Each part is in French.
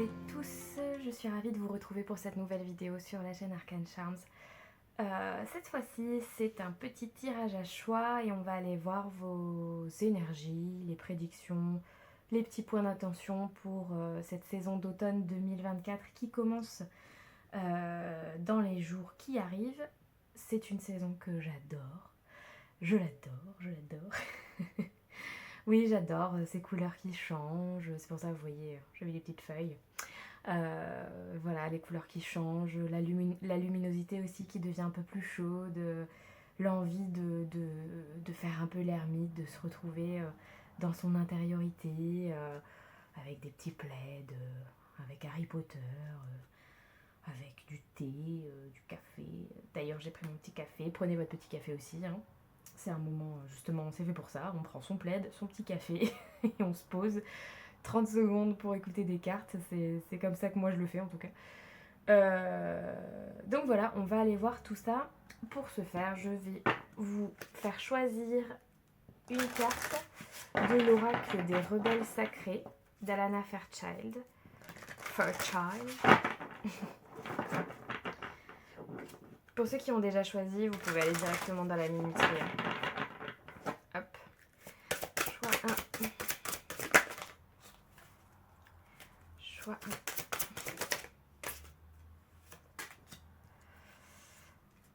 et tous, je suis ravie de vous retrouver pour cette nouvelle vidéo sur la chaîne Arcane Charms. Cette fois-ci, c'est un petit tirage à choix et on va aller voir vos énergies, les prédictions, les petits points d'attention pour cette saison d'automne 2024 qui commence dans les jours qui arrivent. C'est une saison que j'adore. Je l'adore. Oui, j'adore ces couleurs qui changent. C'est pour ça, vous voyez, j'avais des petites feuilles. Voilà, les couleurs qui changent, la luminosité aussi qui devient un peu plus chaude, l'envie de faire un peu l'ermite, de se retrouver dans son intériorité, avec des petits plaids, avec Harry Potter, avec du thé, du café. D'ailleurs, j'ai pris mon petit café. Prenez votre petit café aussi, hein. C'est un moment, justement, c'est fait pour ça. On prend son plaid, son petit café et on se pose 30 secondes pour écouter des cartes. C'est comme ça que moi je le fais en tout cas. Donc voilà, on va aller voir tout ça. Pour ce faire, je vais vous faire choisir une carte de l'oracle des rebelles sacrés d'Alana Fairchild. Pour ceux qui ont déjà choisi, vous pouvez aller directement dans la minuterie. Hop. Choix 1. Choix 1.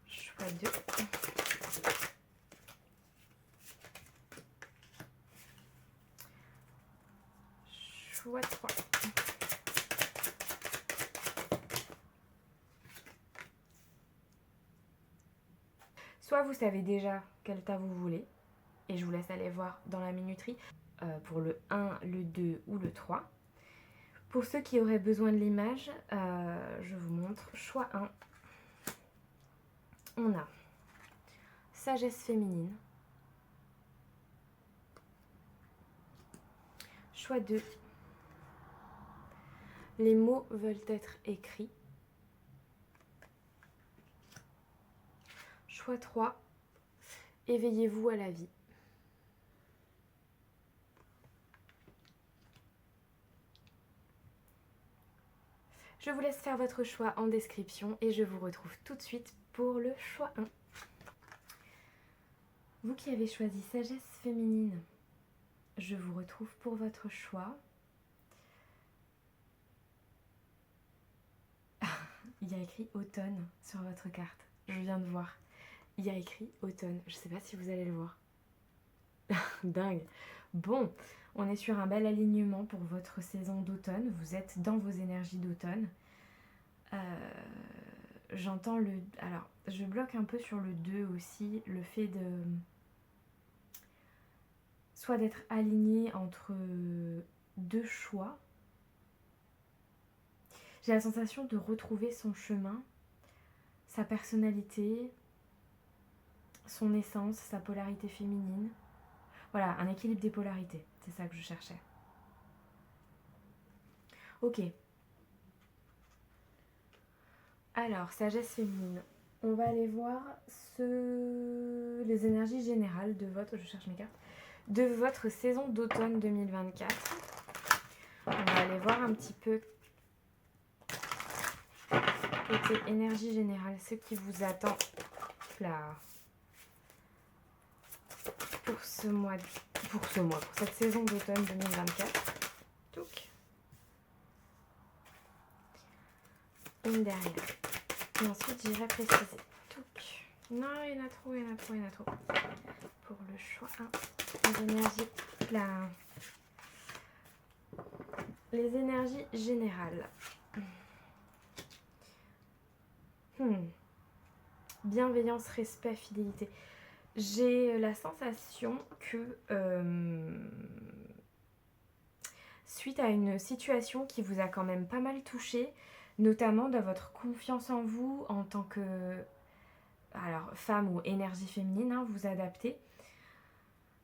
Choix 2. Choix 3. Soit vous savez déjà quel tas vous voulez, et je vous laisse aller voir dans la minuterie pour le 1, le 2 ou le 3. Pour ceux qui auraient besoin de l'image, je vous montre. Choix 1, on a sagesse féminine. Choix 2, les mots veulent être écrits. Choix 3, éveillez-vous à la vie. Je vous laisse faire votre choix en description et je vous retrouve tout de suite pour le choix 1. Vous qui avez choisi sagesse féminine, je vous retrouve pour votre choix. Il y a écrit automne sur votre carte, je viens de voir. Il y a écrit automne, je ne sais pas si vous allez le voir. Dingue. Bon, on est sur un bel alignement pour votre saison d'automne. Vous êtes dans vos énergies d'automne. J'entends le... Alors, je bloque un peu sur le 2 aussi, le fait de... soit d'être aligné entre deux choix. J'ai la sensation de retrouver son chemin, sa personnalité, son essence, sa polarité féminine. Voilà, un équilibre des polarités, c'est ça que je cherchais. Ok. Alors, sagesse féminine. On va aller voir les énergies générales de votre... Je cherche mes cartes. De votre saison d'automne 2024. On va aller voir un petit peu côté énergie générale, ce qui vous attend là pour cette saison d'automne 2024. Donc, une derrière. Et ensuite, j'irai préciser. Touc. Non, il y en a trop. Pour le choix 1, les énergies là. Les énergies générales. Bienveillance, respect, fidélité. J'ai la sensation que suite à une situation qui vous a quand même pas mal touché, notamment dans votre confiance en vous en tant que femme ou énergie féminine, hein, vous adaptez.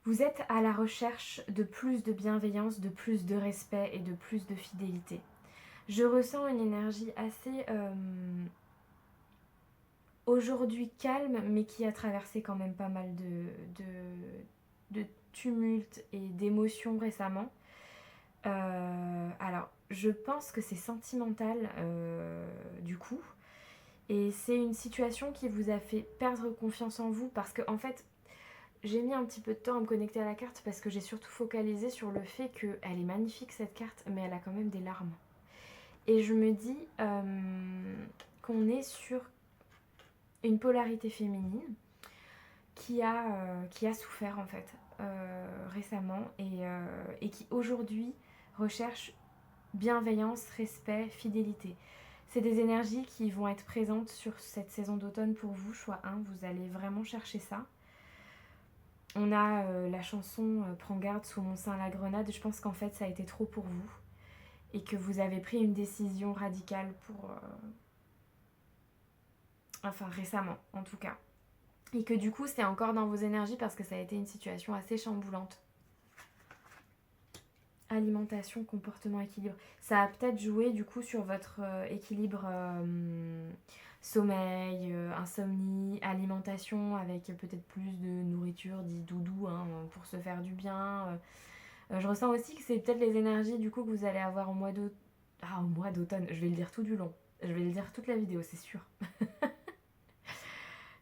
Vous êtes à la recherche de plus de bienveillance, de plus de respect et de plus de fidélité. Je ressens une énergie assez aujourd'hui calme, mais qui a traversé quand même pas mal de tumultes et d'émotions récemment. Alors, je pense que c'est sentimental du coup. Et c'est une situation qui vous a fait perdre confiance en vous parce que en fait, j'ai mis un petit peu de temps à me connecter à la carte parce que j'ai surtout focalisé sur le fait qu'elle est magnifique cette carte, mais elle a quand même des larmes. Et je me dis qu'on est sur une polarité féminine qui a souffert en fait récemment et qui aujourd'hui recherche bienveillance, respect, fidélité. C'est des énergies qui vont être présentes sur cette saison d'automne pour vous, choix 1, vous allez vraiment chercher ça. On a la chanson Prends garde sous mon sein la grenade, je pense qu'en fait ça a été trop pour vous et que vous avez pris une décision radicale pour... enfin récemment en tout cas. Et que du coup c'est encore dans vos énergies parce que ça a été une situation assez chamboulante. Alimentation, comportement, équilibre. Ça a peut-être joué du coup sur votre équilibre sommeil, insomnie, alimentation avec peut-être plus de nourriture, dit doudou, hein, pour se faire du bien. Je ressens aussi que c'est peut-être les énergies du coup que vous allez avoir au mois d'automne. Ah, au mois d'automne, je vais le dire tout du long. Je vais le dire toute la vidéo, c'est sûr.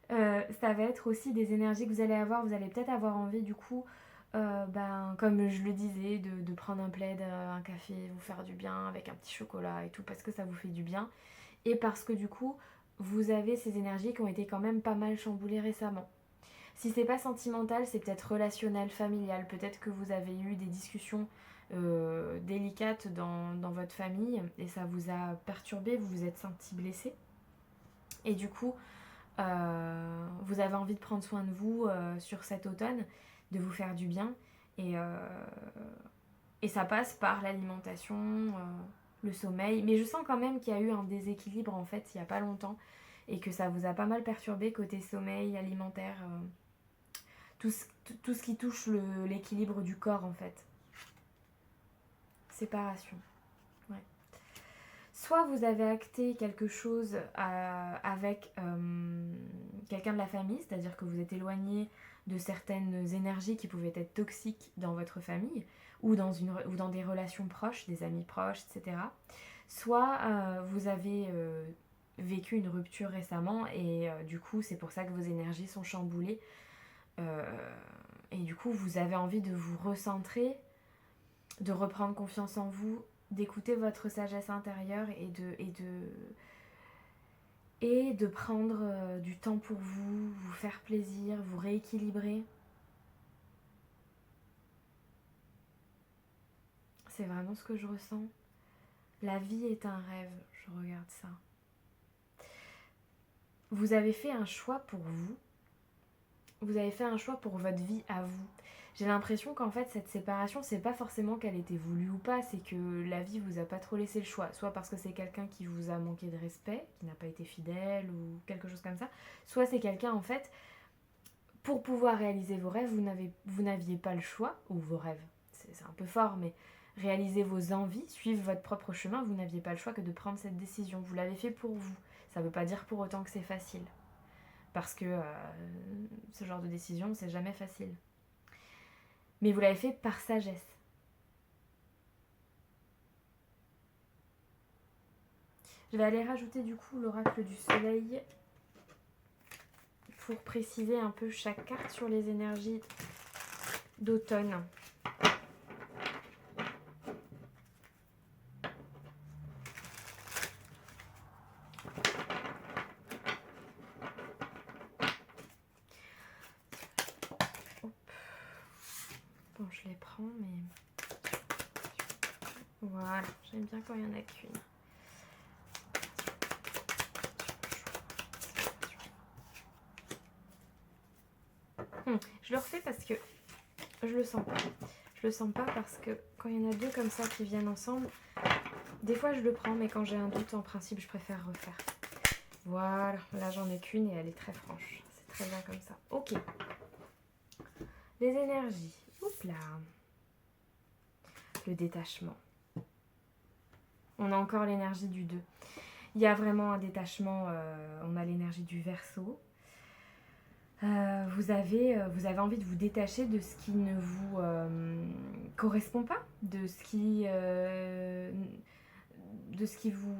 Ça va être aussi des énergies que vous allez avoir. Vous allez peut-être avoir envie du coup, comme je le disais, de prendre un plaid, un café, vous faire du bien avec un petit chocolat et tout parce que ça vous fait du bien. Et parce que du coup, vous avez ces énergies qui ont été quand même pas mal chamboulées récemment. Si c'est pas sentimental, c'est peut-être relationnel, familial. Peut-être que vous avez eu des discussions délicates dans votre famille et ça vous a perturbé, vous vous êtes senti blessé. Et du coup, vous avez envie de prendre soin de vous sur cet automne, de vous faire du bien. Et ça passe par l'alimentation, le sommeil. Mais je sens quand même qu'il y a eu un déséquilibre en fait il n'y a pas longtemps et que ça vous a pas mal perturbé côté sommeil, alimentaire, tout ce qui touche l'équilibre du corps en fait. Séparation. Ouais. Soit vous avez acté quelque chose avec quelqu'un de la famille, c'est-à-dire que vous êtes éloigné de certaines énergies qui pouvaient être toxiques dans votre famille ou dans des relations proches, des amis proches, etc. Soit vous avez vécu une rupture récemment et du coup c'est pour ça que vos énergies sont chamboulées. Et du coup vous avez envie de vous recentrer, de reprendre confiance en vous, d'écouter votre sagesse intérieure et de prendre du temps pour vous, vous faire plaisir, vous rééquilibrer. C'est vraiment ce que je ressens. La vie est un rêve, je regarde ça. Vous avez fait un choix pour vous. Vous avez fait un choix pour votre vie à vous. J'ai l'impression qu'en fait cette séparation, c'est pas forcément qu'elle était voulue ou pas, c'est que la vie vous a pas trop laissé le choix. Soit parce que c'est quelqu'un qui vous a manqué de respect, qui n'a pas été fidèle ou quelque chose comme ça. Soit c'est quelqu'un en fait, pour pouvoir réaliser vos rêves, vous n'aviez pas le choix, ou vos rêves, c'est un peu fort, mais réaliser vos envies, suivre votre propre chemin, vous n'aviez pas le choix que de prendre cette décision. Vous l'avez fait pour vous. Ça veut pas dire pour autant que c'est facile. Parce que ce genre de décision, c'est jamais facile. Mais vous l'avez fait par sagesse. Je vais aller rajouter du coup l'oracle du soleil pour préciser un peu chaque carte sur les énergies d'automne. Bon, je les prends, mais... Voilà, j'aime bien quand il y en a qu'une. Je le refais parce que je le sens pas. Je le sens pas parce que quand il y en a deux comme ça qui viennent ensemble, des fois je le prends, mais quand j'ai un doute, en principe, je préfère refaire. Voilà, là j'en ai qu'une et elle est très franche. C'est très bien comme ça. Ok. Les énergies. Oups là. Le détachement. On a encore l'énergie du 2. Il y a vraiment un détachement. On a l'énergie du Verseau. Vous avez envie de vous détacher de ce qui ne vous correspond pas, de ce qui de ce qui vous...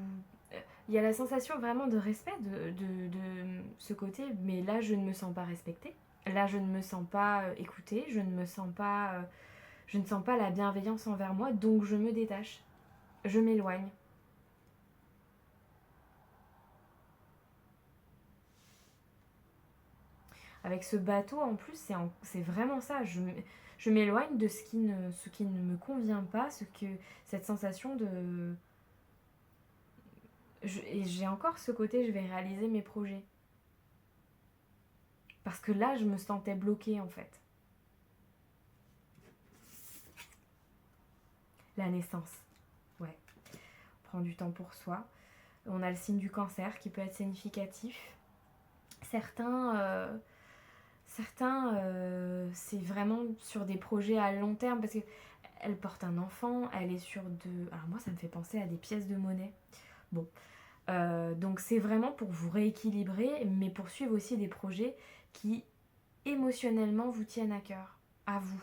Il y a la sensation vraiment de respect de ce côté, mais là je ne me sens pas respectée. Là je ne me sens pas écoutée, je ne sens pas la bienveillance envers moi, donc je me détache, je m'éloigne. Avec ce bateau en plus, c'est vraiment ça, je m'éloigne de ce qui ne me convient pas, cette sensation de... Et j'ai encore ce côté, je vais réaliser mes projets. Parce que là, je me sentais bloquée en fait. La naissance, ouais. On prend du temps pour soi. On a le signe du cancer qui peut être significatif. Certains, c'est vraiment sur des projets à long terme parce qu'elle porte un enfant, elle est sur de... Alors moi, ça me fait penser à des pièces de monnaie. Bon, donc c'est vraiment pour vous rééquilibrer, mais poursuivre aussi des projets qui émotionnellement vous tiennent à cœur, à vous.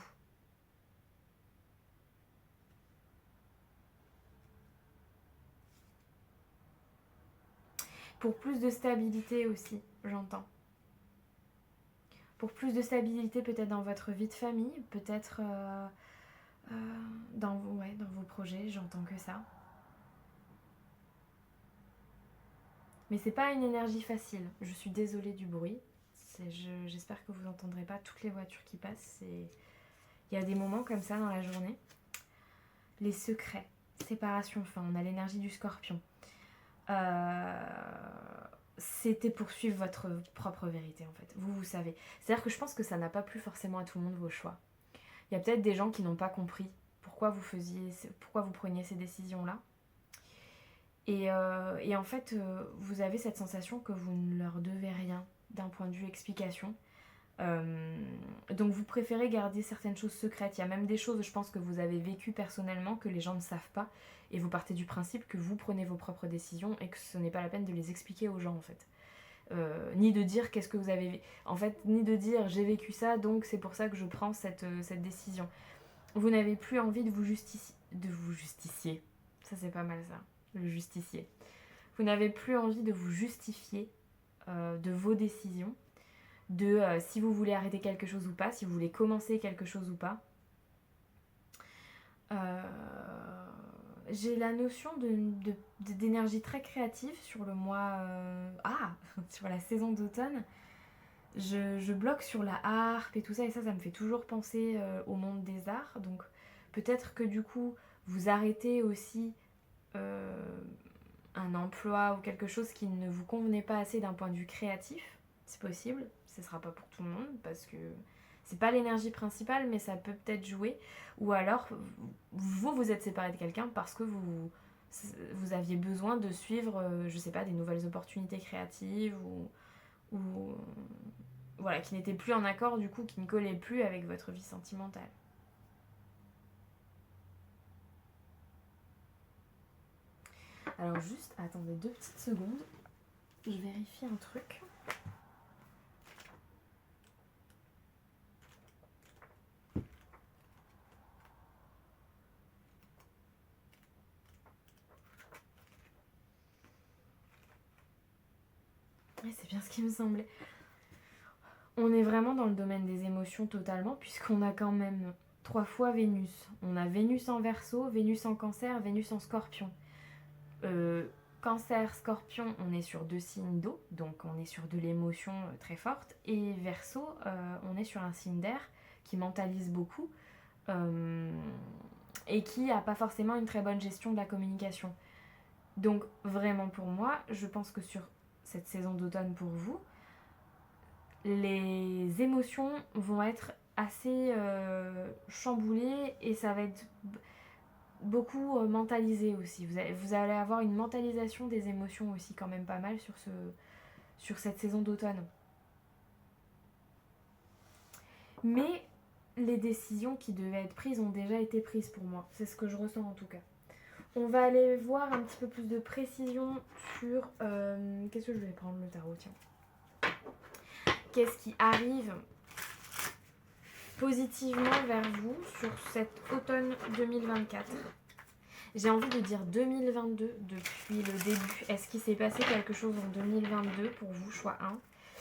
Pour plus de stabilité aussi, j'entends. Pour plus de stabilité peut-être dans votre vie de famille, peut-être dans vos projets, j'entends que ça. Mais c'est pas une énergie facile. Je suis désolée du bruit. J'espère que vous n'entendrez pas toutes les voitures qui passent. Il y a des moments comme ça dans la journée. Les secrets, séparation, fin, on a l'énergie du scorpion. C'était poursuivre votre propre vérité en fait. Vous savez. C'est-à-dire que je pense que ça n'a pas plu forcément à tout le monde vos choix. Il y a peut-être des gens qui n'ont pas compris pourquoi vous preniez ces décisions-là. Et en fait, vous avez cette sensation que vous ne leur devez rien d'un point de vue explication. Donc vous préférez garder certaines choses secrètes. Il y a même des choses, je pense, que vous avez vécues personnellement que les gens ne savent pas. Et vous partez du principe que vous prenez vos propres décisions et que ce n'est pas la peine de les expliquer aux gens en fait. Ni de dire qu'est-ce que vous avez... En fait, ni de dire j'ai vécu ça, donc c'est pour ça que je prends cette décision. Vous n'avez plus envie de vous justicier. Ça c'est pas mal ça, le justicier. Vous n'avez plus envie de vous justifier de vos décisions, de si vous voulez arrêter quelque chose ou pas, si vous voulez commencer quelque chose ou pas. J'ai la notion d'énergie très créative sur le mois... sur la saison d'automne. Je bloque sur la harpe et tout ça, et ça me fait toujours penser au monde des arts. Donc peut-être que du coup, vous arrêtez aussi un emploi ou quelque chose qui ne vous convenait pas assez d'un point de vue créatif. C'est possible, ce ne sera pas pour tout le monde parce que c'est pas l'énergie principale, mais ça peut peut-être jouer. Ou alors, vous êtes séparé de quelqu'un parce que vous aviez besoin de suivre, je sais pas, des nouvelles opportunités créatives ou voilà, qui n'étaient plus en accord, du coup, qui ne collaient plus avec votre vie sentimentale. Alors juste, attendez 2 petites secondes, je vérifie un truc. Ouais, c'est bien ce qui me semblait. On est vraiment dans le domaine des émotions totalement, puisqu'on a quand même 3 fois Vénus. On a Vénus en Verseau, Vénus en Cancer, Vénus en Scorpion. Cancer, Scorpion, on est sur 2 signes d'eau, donc on est sur de l'émotion très forte. Et Verseau, on est sur un signe d'air qui mentalise beaucoup et qui n'a pas forcément une très bonne gestion de la communication. Donc vraiment pour moi, je pense que sur cette saison d'automne pour vous, les émotions vont être assez chamboulées et ça va être beaucoup mentalisé aussi. Vous allez avoir une mentalisation des émotions aussi quand même pas mal sur cette saison d'automne. Mais les décisions qui devaient être prises ont déjà été prises pour moi. C'est ce que je ressens en tout cas. On va aller voir un petit peu plus de précision sur... qu'est-ce que je vais prendre le tarot, tiens. Qu'est-ce qui arrive positivement vers vous sur cet automne 2024. J'ai envie de dire 2022 depuis le début. Est-ce qu'il s'est passé quelque chose en 2022 pour vous, choix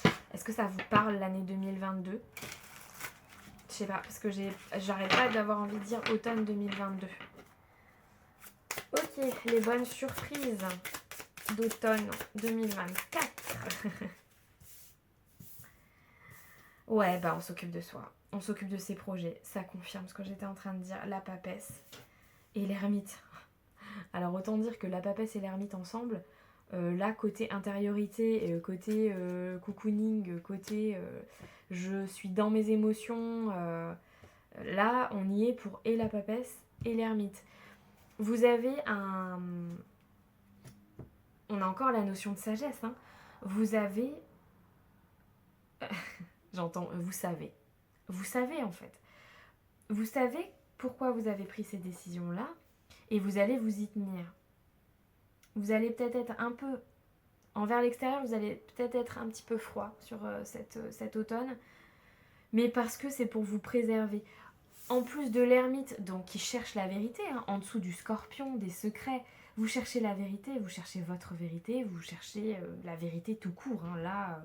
1? Est-ce que ça vous parle l'année 2022? Je sais pas, parce que j'arrête pas d'avoir envie de dire automne 2022. Ok, les bonnes surprises d'automne 2024. Ouais, bah on s'occupe de soi. On s'occupe de ses projets. Ça confirme ce que j'étais en train de dire. La papesse et l'ermite. Alors autant dire que la papesse et l'ermite ensemble, là côté intériorité, côté cocooning, côté je suis dans mes émotions, là on y est pour et la papesse et l'ermite. Vous avez un... On a encore la notion de sagesse, hein. Vous avez... J'entends, vous savez. Vous savez en fait. Vous savez pourquoi vous avez pris ces décisions-là et vous allez vous y tenir. Vous allez peut-être être un peu... Envers l'extérieur, vous allez peut-être être un petit peu froid sur cet automne, mais parce que c'est pour vous préserver. En plus de l'ermite, donc qui cherche la vérité, hein, en dessous du scorpion, des secrets, vous cherchez la vérité, vous cherchez votre vérité, vous cherchez la vérité tout court. Hein. Là,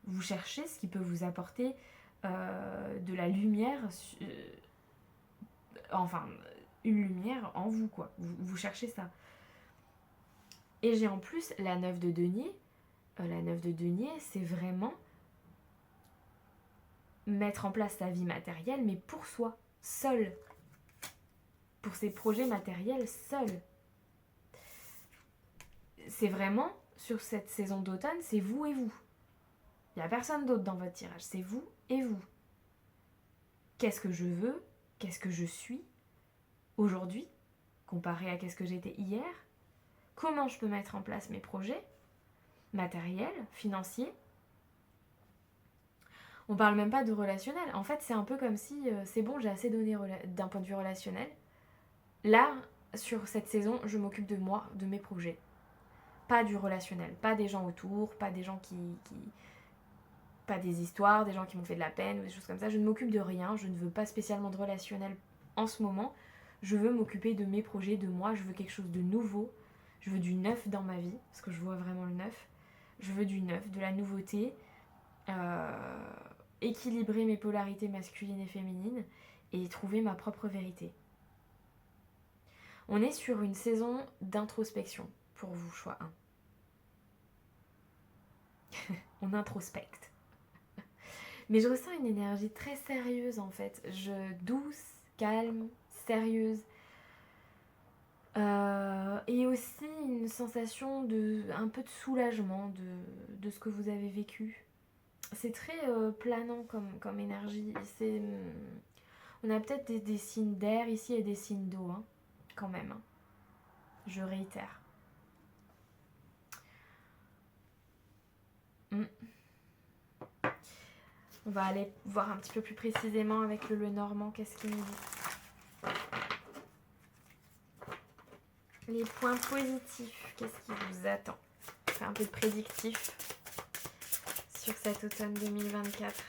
vous cherchez ce qui peut vous apporter de la lumière, enfin, une lumière en vous, quoi. Vous cherchez ça. Et j'ai en plus la 9 de denier. La 9 de denier, c'est vraiment mettre en place sa vie matérielle, mais pour soi, seul. Pour ses projets matériels, seul. C'est vraiment, sur cette saison d'automne, c'est vous et vous. Il n'y a personne d'autre dans votre tirage, c'est vous et vous. Qu'est-ce que je veux? Qu'est-ce que je suis aujourd'hui, comparé à qu'est-ce que j'étais hier? Comment je peux mettre en place mes projets matériels, financiers? On parle même pas de relationnel. En fait, c'est un peu comme si c'est bon, j'ai assez donné d'un point de vue relationnel. Là, sur cette saison, je m'occupe de moi, de mes projets. Pas du relationnel, pas des gens autour, pas des gens qui... Pas des histoires, des gens qui m'ont fait de la peine ou des choses comme ça. Je ne m'occupe de rien, je ne veux pas spécialement de relationnel en ce moment. Je veux m'occuper de mes projets, de moi, je veux quelque chose de nouveau. Je veux du neuf dans ma vie, parce que je vois vraiment le neuf. Je veux du neuf, de la nouveauté. Équilibrer mes polarités masculines et féminines et trouver ma propre vérité. On est sur une saison d'introspection pour vous, choix 1. On introspecte. Mais je ressens une énergie très sérieuse en fait. Douce, calme, sérieuse. Et aussi une sensation de un peu de soulagement de ce que vous avez vécu. C'est très planant comme énergie. On a peut-être des signes d'air ici et des signes d'eau, hein, quand même. Hein. Je réitère. On va aller voir un petit peu plus précisément avec le Lenormand, qu'est-ce qu'il nous dit. Les points positifs, qu'est-ce qui vous attend? On va faire un peu de prédictif sur cet automne 2024.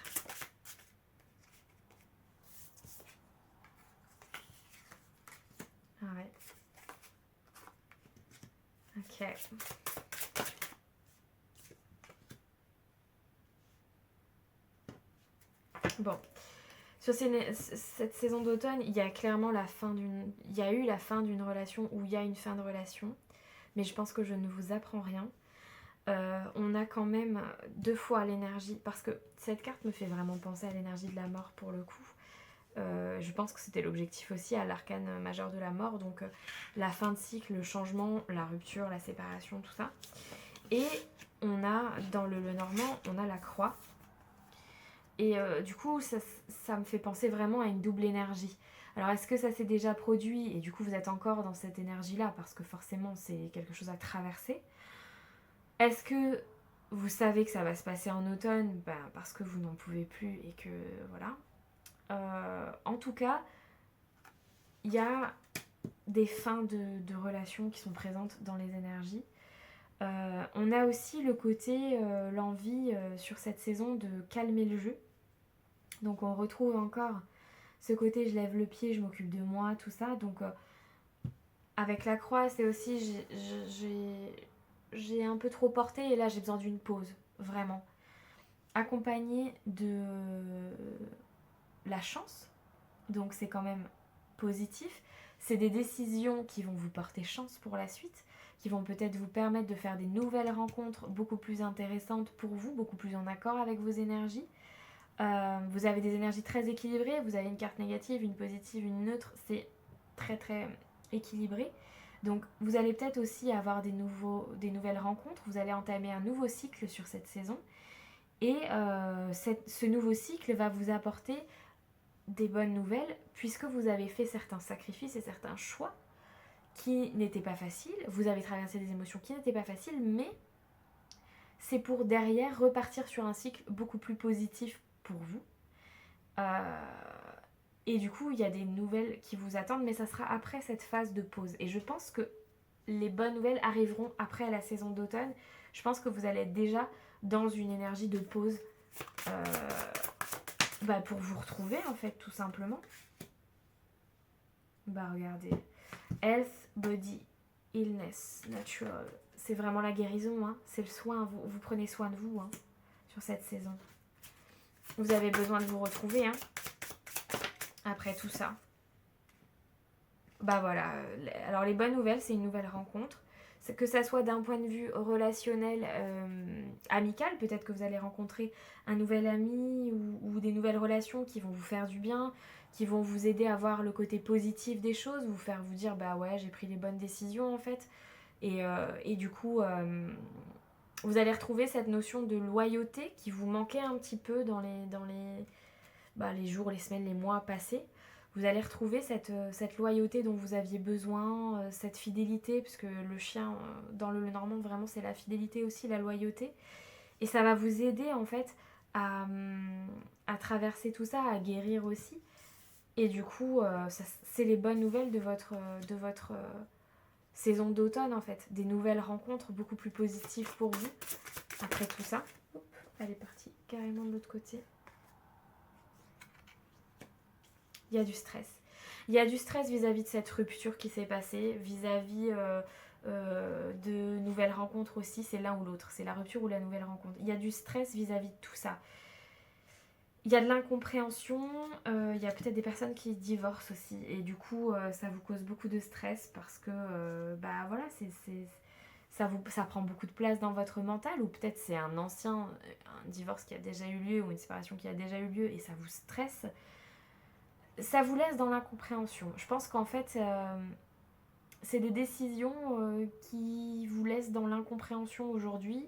Ah ouais. Ok. Bon. Sur cette saison d'automne, il y a clairement il y a eu la fin d'une relation ou il y a une fin de relation. Mais je pense que je ne vous apprends rien. On a quand même 2 fois l'énergie, parce que cette carte me fait vraiment penser à l'énergie de la mort pour le coup. Je pense que c'était l'objectif aussi à l'arcane majeur de la mort, donc la fin de cycle, le changement, la rupture, la séparation, tout ça. Et on a, dans le Lenormand, on a la croix. Et du coup, ça me fait penser vraiment à une double énergie. Alors, est-ce que ça s'est déjà produit et du coup, vous êtes encore dans cette énergie-là parce que forcément, c'est quelque chose à traverser? Est-ce que vous savez que ça va se passer en automne? Ben, parce que vous n'en pouvez plus et que voilà. En tout cas, il y a des fins de relations qui sont présentes dans les énergies. On a aussi le côté, l'envie sur cette saison de calmer le jeu. Donc on retrouve encore ce côté je lève le pied, je m'occupe de moi, tout ça. Donc Avec la croix, c'est aussi j'ai un peu trop porté et là j'ai besoin d'une pause, vraiment. Accompagné de la chance, donc c'est quand même positif. C'est des décisions qui vont vous porter chance pour la suite, qui vont peut-être vous permettre de faire des nouvelles rencontres beaucoup plus intéressantes pour vous, beaucoup plus en accord avec vos énergies. Vous avez des énergies très équilibrées, vous avez une carte négative, une positive, une neutre, c'est très très équilibré. Donc vous allez peut-être aussi avoir des nouvelles rencontres, vous allez entamer un nouveau cycle sur cette saison. Et ce nouveau cycle va vous apporter des bonnes nouvelles puisque vous avez fait certains sacrifices et certains choix qui n'étaient pas faciles. Vous avez traversé des émotions qui n'étaient pas faciles, mais c'est pour derrière repartir sur un cycle beaucoup plus positif pour vous. Et du coup, il y a des nouvelles qui vous attendent, mais ça sera après cette phase de pause. Et je pense que les bonnes nouvelles arriveront après la saison d'automne. Je pense que vous allez être déjà dans une énergie de pause pour vous retrouver, en fait, tout simplement. Regardez. Health, body, illness, natural. C'est vraiment la guérison, hein. C'est le soin. Vous prenez soin de vous, hein, sur cette saison. Vous avez besoin de vous retrouver, hein, après tout ça. Voilà. Alors les bonnes nouvelles, c'est une nouvelle rencontre. Que ça soit d'un point de vue relationnel, amical, peut-être que vous allez rencontrer un nouvel ami ou des nouvelles relations qui vont vous faire du bien, qui vont vous aider à voir le côté positif des choses, vous faire vous dire ouais, j'ai pris les bonnes décisions en fait. Et du coup, vous allez retrouver cette notion de loyauté qui vous manquait un petit peu dans les jours, les semaines, les mois passés. Vous allez retrouver cette loyauté dont vous aviez besoin, cette fidélité, puisque le chien, dans le normand, vraiment, c'est la fidélité aussi, la loyauté. Et ça va vous aider, en fait, à traverser tout ça, à guérir aussi. Et du coup, c'est les bonnes nouvelles de votre saison d'automne, en fait. Des nouvelles rencontres beaucoup plus positives pour vous, après tout ça. Oups, elle est partie carrément de l'autre côté. Il y a du stress. Il y a du stress vis-à-vis de cette rupture qui s'est passée, vis-à-vis de nouvelles rencontres aussi, c'est l'un ou l'autre, c'est la rupture ou la nouvelle rencontre. Il y a du stress vis-à-vis de tout ça. Il y a de l'incompréhension, il y a peut-être des personnes qui divorcent aussi, et du coup ça vous cause beaucoup de stress parce que voilà, ça prend beaucoup de place dans votre mental, ou peut-être c'est un divorce qui a déjà eu lieu ou une séparation qui a déjà eu lieu et ça vous stresse. Ça vous laisse dans l'incompréhension. Je pense qu'en fait, c'est des décisions qui vous laissent dans l'incompréhension aujourd'hui,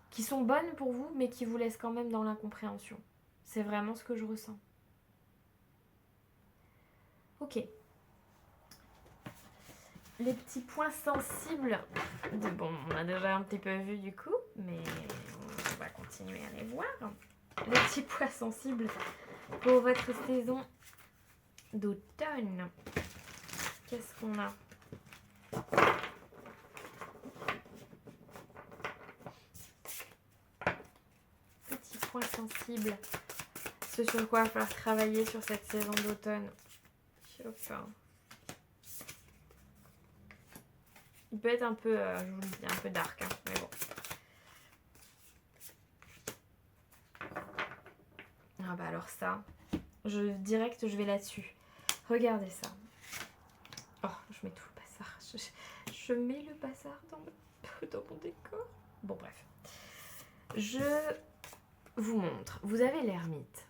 qui sont bonnes pour vous, mais qui vous laissent quand même dans l'incompréhension. C'est vraiment ce que je ressens. Ok. Les petits points sensibles. On a déjà un petit peu vu du coup, mais on va continuer à les voir. Les petits points sensibles pour votre saison d'automne. Qu'est-ce qu'on a ? Petits points sensibles. Ce sur quoi il va falloir travailler sur cette saison d'automne. Il peut être un peu, je vous le dis, un peu dark, hein, mais bon. Alors ça, direct je vais là-dessus. Regardez ça. Oh, je mets tout le bazar. Je mets le bazar dans mon décor. Bon, bref. Je vous montre. Vous avez l'ermite.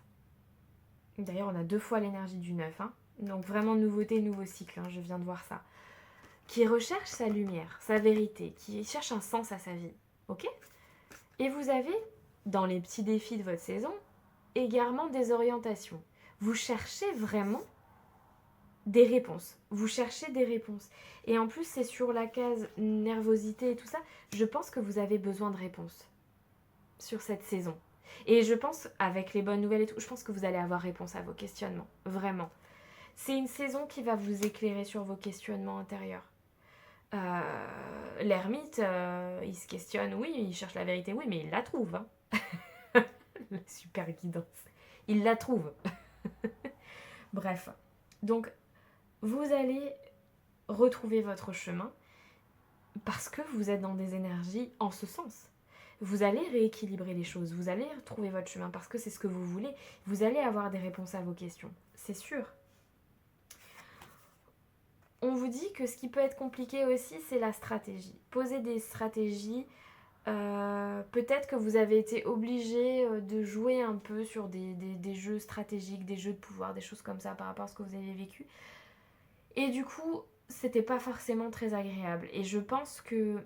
D'ailleurs, on a 2 fois l'énergie du 9. Hein. Donc vraiment nouveauté, nouveau cycle. Hein, je viens de voir ça. Qui recherche sa lumière, sa vérité, qui cherche un sens à sa vie. Ok ? Et vous avez, dans les petits défis de votre saison, également des orientations. Vous cherchez vraiment des réponses. Vous cherchez des réponses. Et en plus, c'est sur la case nervosité et tout ça. Je pense que vous avez besoin de réponses sur cette saison. Et je pense, avec les bonnes nouvelles et tout, je pense que vous allez avoir réponse à vos questionnements. Vraiment. C'est une saison qui va vous éclairer sur vos questionnements intérieurs. L'ermite, il se questionne, oui, il cherche la vérité, oui, mais il la trouve. Hein. La super guidance. Il la trouve. Bref. Donc, vous allez retrouver votre chemin parce que vous êtes dans des énergies en ce sens. Vous allez rééquilibrer les choses, vous allez retrouver votre chemin parce que c'est ce que vous voulez. Vous allez avoir des réponses à vos questions, c'est sûr. On vous dit que ce qui peut être compliqué aussi, c'est la stratégie. Poser des stratégies, peut-être que vous avez été obligé de jouer un peu sur des jeux stratégiques, des jeux de pouvoir, des choses comme ça par rapport à ce que vous avez vécu. Et du coup, c'était pas forcément très agréable. Et je pense que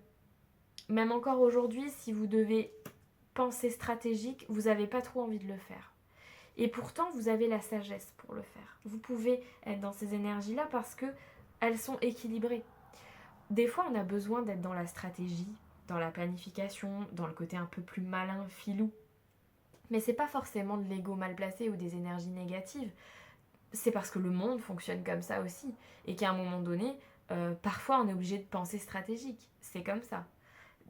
même encore aujourd'hui, si vous devez penser stratégique, vous n'avez pas trop envie de le faire. Et pourtant, vous avez la sagesse pour le faire. Vous pouvez être dans ces énergies-là parce que elles sont équilibrées. Des fois, on a besoin d'être dans la stratégie, dans la planification, dans le côté un peu plus malin, filou. Mais c'est pas forcément de l'ego mal placé ou des énergies négatives. C'est parce que le monde fonctionne comme ça aussi. Et qu'à un moment donné, parfois on est obligé de penser stratégique. C'est comme ça.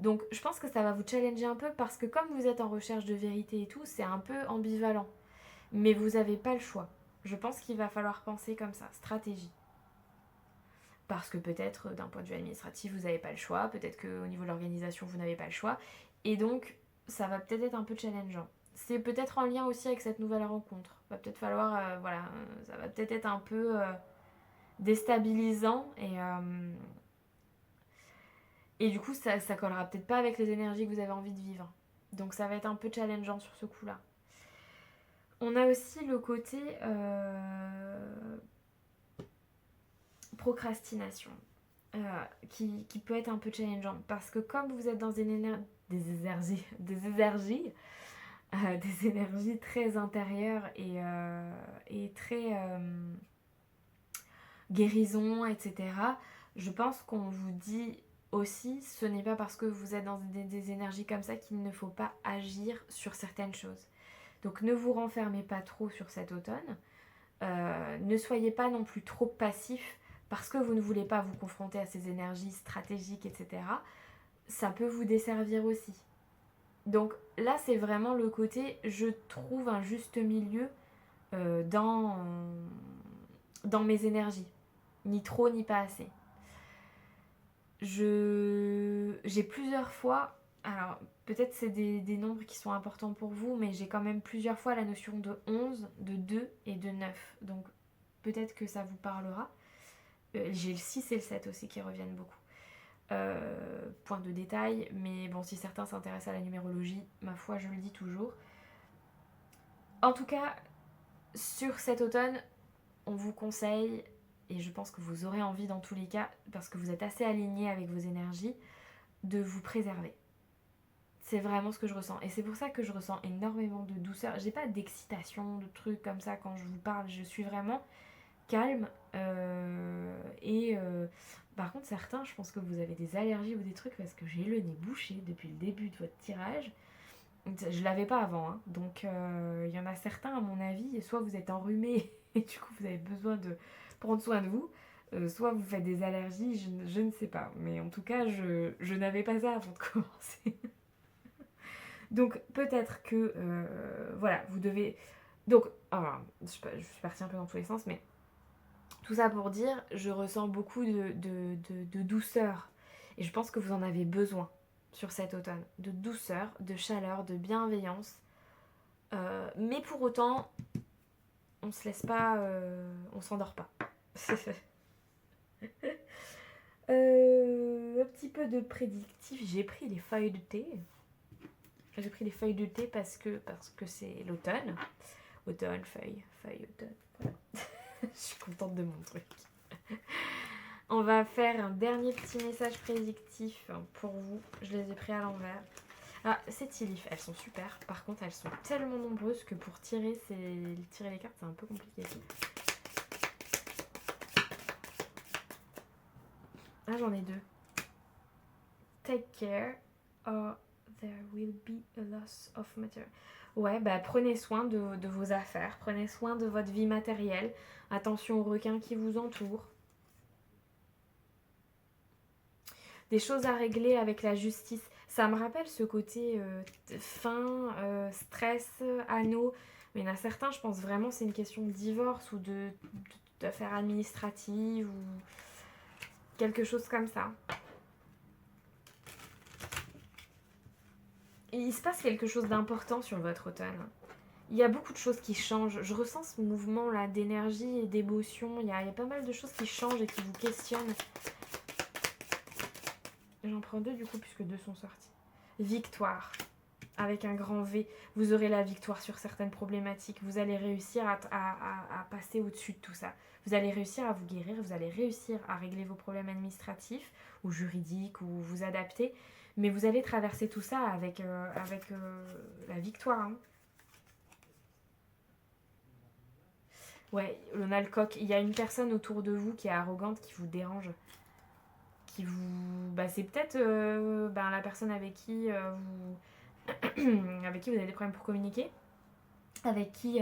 Donc je pense que ça va vous challenger un peu parce que comme vous êtes en recherche de vérité et tout, c'est un peu ambivalent. Mais vous n'avez pas le choix. Je pense qu'il va falloir penser comme ça, stratégie. Parce que peut-être d'un point de vue administratif, vous n'avez pas le choix. Peut-être qu'au niveau de l'organisation, vous n'avez pas le choix. Et donc, ça va peut-être être un peu challengeant. C'est peut-être en lien aussi avec cette nouvelle rencontre. Va peut-être falloir, ça va peut-être être un peu déstabilisant et du coup, ça collera peut-être pas avec les énergies que vous avez envie de vivre. Donc, ça va être un peu challengeant sur ce coup-là. On a aussi le côté procrastination qui peut être un peu challengeant parce que comme vous êtes dans des énergies très intérieures et très guérison, etc. Je pense qu'on vous dit aussi, ce n'est pas parce que vous êtes dans des énergies comme ça qu'il ne faut pas agir sur certaines choses. Donc ne vous renfermez pas trop sur cet automne. Ne soyez pas non plus trop passif parce que vous ne voulez pas vous confronter à ces énergies stratégiques, etc. Ça peut vous desservir aussi. Donc là, c'est vraiment le côté je trouve un juste milieu dans mes énergies. Ni trop, ni pas assez. J'ai plusieurs fois, alors peut-être c'est des nombres qui sont importants pour vous, mais j'ai quand même plusieurs fois la notion de 11, de 2 et de 9. Donc peut-être que ça vous parlera. J'ai le 6 et le 7 aussi qui reviennent beaucoup. Point de détail, mais bon, si certains s'intéressent à la numérologie, ma foi, je le dis toujours. En tout cas, sur cet automne, on vous conseille, et je pense que vous aurez envie dans tous les cas, parce que vous êtes assez aligné avec vos énergies, de vous préserver. C'est vraiment ce que je ressens. Et c'est pour ça que je ressens énormément de douceur. J'ai pas d'excitation, de trucs comme ça quand je vous parle. Je suis vraiment calme. Par contre, certains, je pense que vous avez des allergies ou des trucs parce que j'ai le nez bouché depuis le début de votre tirage. Je l'avais pas avant, hein. Donc il y en a certains, à mon avis, soit vous êtes enrhumés et du coup vous avez besoin de prendre soin de vous, soit vous faites des allergies, je ne sais pas. Mais en tout cas, je n'avais pas ça avant de commencer. Donc peut-être que, voilà, vous devez... Donc, alors, je suis partie un peu dans tous les sens, mais tout ça pour dire, je ressens beaucoup de douceur. Et je pense que vous en avez besoin sur cet automne. De douceur, de chaleur, de bienveillance. Mais pour autant, on se laisse pas... on s'endort pas. Un petit peu de prédictif. J'ai pris les feuilles de thé. J'ai pris les feuilles de thé parce que c'est l'automne. Automne, feuille, automne. Voilà. Je suis contente de mon truc. On va faire un dernier petit message prédictif pour vous. Je les ai pris à l'envers. Ah, ces Tilif, elles sont super. Par contre, elles sont tellement nombreuses que pour tirer les cartes, c'est un peu compliqué. Ah, j'en ai deux. Take care or there will be a loss of material. Ouais, bah prenez soin de vos affaires, prenez soin de votre vie matérielle. Attention aux requins qui vous entourent. Des choses à régler avec la justice. Ça me rappelle ce côté faim, stress, anneau. Mais il y en a certains, je pense vraiment c'est une question de divorce ou d'affaires administratives. Quelque chose comme ça. Et il se passe quelque chose d'important sur votre automne. Il y a beaucoup de choses qui changent. Je ressens ce mouvement là d'énergie et d'émotion. Il y a pas mal de choses qui changent et qui vous questionnent. J'en prends deux du coup puisque deux sont sortis. Victoire. Avec un grand V. Vous aurez la victoire sur certaines problématiques. Vous allez réussir à passer au-dessus de tout ça. Vous allez réussir à vous guérir. Vous allez réussir à régler vos problèmes administratifs ou juridiques ou vous adapter. Mais vous allez traverser tout ça avec la victoire. Hein. Ouais, on a le coq. Il y a une personne autour de vous qui est arrogante, qui vous dérange. Qui vous... Bah, c'est peut-être la personne avec qui avec qui vous avez des problèmes pour communiquer. Avec qui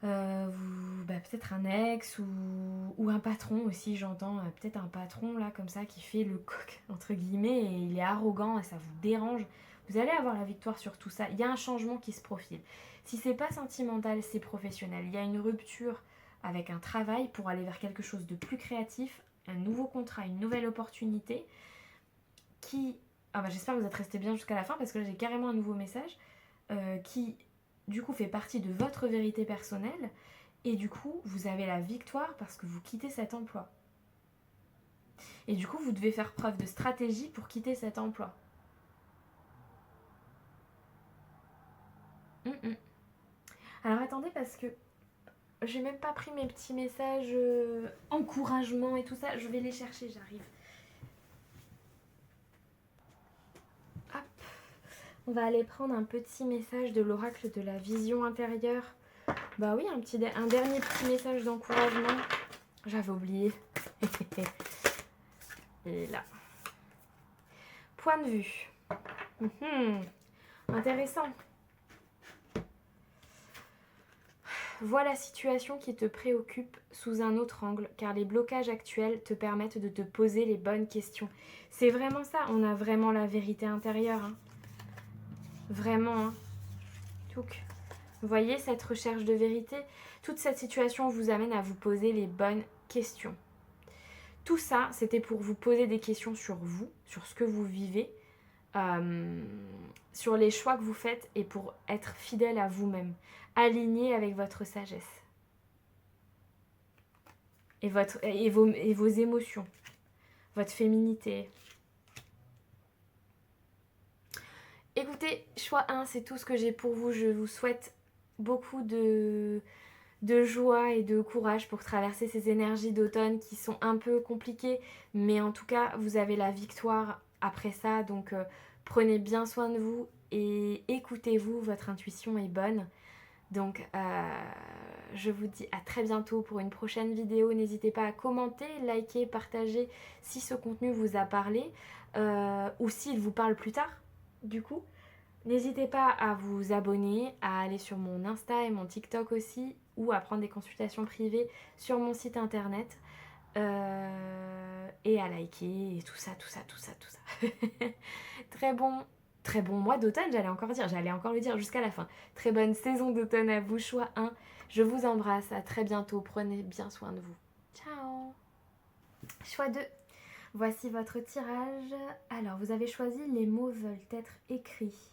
peut-être un ex ou un patron aussi, j'entends. Peut-être un patron là comme ça qui fait le coq entre guillemets et il est arrogant et ça vous dérange. Vous allez avoir la victoire sur tout ça. Il y a un changement qui se profile. Si c'est pas sentimental, c'est professionnel. Il y a une rupture avec un travail pour aller vers quelque chose de plus créatif, un nouveau contrat, une nouvelle opportunité qui... j'espère que vous êtes restés bien jusqu'à la fin parce que là j'ai carrément un nouveau message qui du coup fait partie de votre vérité personnelle et du coup vous avez la victoire parce que vous quittez cet emploi. Et du coup vous devez faire preuve de stratégie pour quitter cet emploi. Alors attendez parce que j'ai même pas pris mes petits messages encouragement et tout ça, je vais les chercher, j'arrive. Hop. On va aller prendre un petit message de l'oracle de la vision intérieure. Bah oui, un dernier petit message d'encouragement. J'avais oublié. Et là. Point de vue. Intéressant. Vois la situation qui te préoccupe sous un autre angle, car les blocages actuels te permettent de te poser les bonnes questions. C'est vraiment ça, on a vraiment la vérité intérieure. Hein. Vraiment. Hein. Vous voyez cette recherche de vérité? Toute cette situation vous amène à vous poser les bonnes questions. Tout ça, c'était pour vous poser des questions sur vous, sur ce que vous vivez, sur les choix que vous faites et pour être fidèle à vous-même, aligné avec votre sagesse et vos émotions, votre féminité. Écoutez, choix 1, c'est tout ce que j'ai pour vous. Je vous souhaite beaucoup de joie et de courage pour traverser ces énergies d'automne qui sont un peu compliquées, mais en tout cas, vous avez la victoire après ça, donc prenez bien soin de vous et écoutez-vous, votre intuition est bonne. Donc, je vous dis à très bientôt pour une prochaine vidéo. N'hésitez pas à commenter, liker, partager si ce contenu vous a parlé ou s'il vous parle plus tard, du coup. N'hésitez pas à vous abonner, à aller sur mon Insta et mon TikTok aussi, ou à prendre des consultations privées sur mon site internet. Et à liker, et tout ça. Très bon mois d'automne, j'allais encore le dire jusqu'à la fin. Très bonne saison d'automne à vous, choix 1. Je vous embrasse, à très bientôt, prenez bien soin de vous. Ciao. Choix 2. Voici votre tirage. Alors, vous avez choisi les mots veulent être écrits.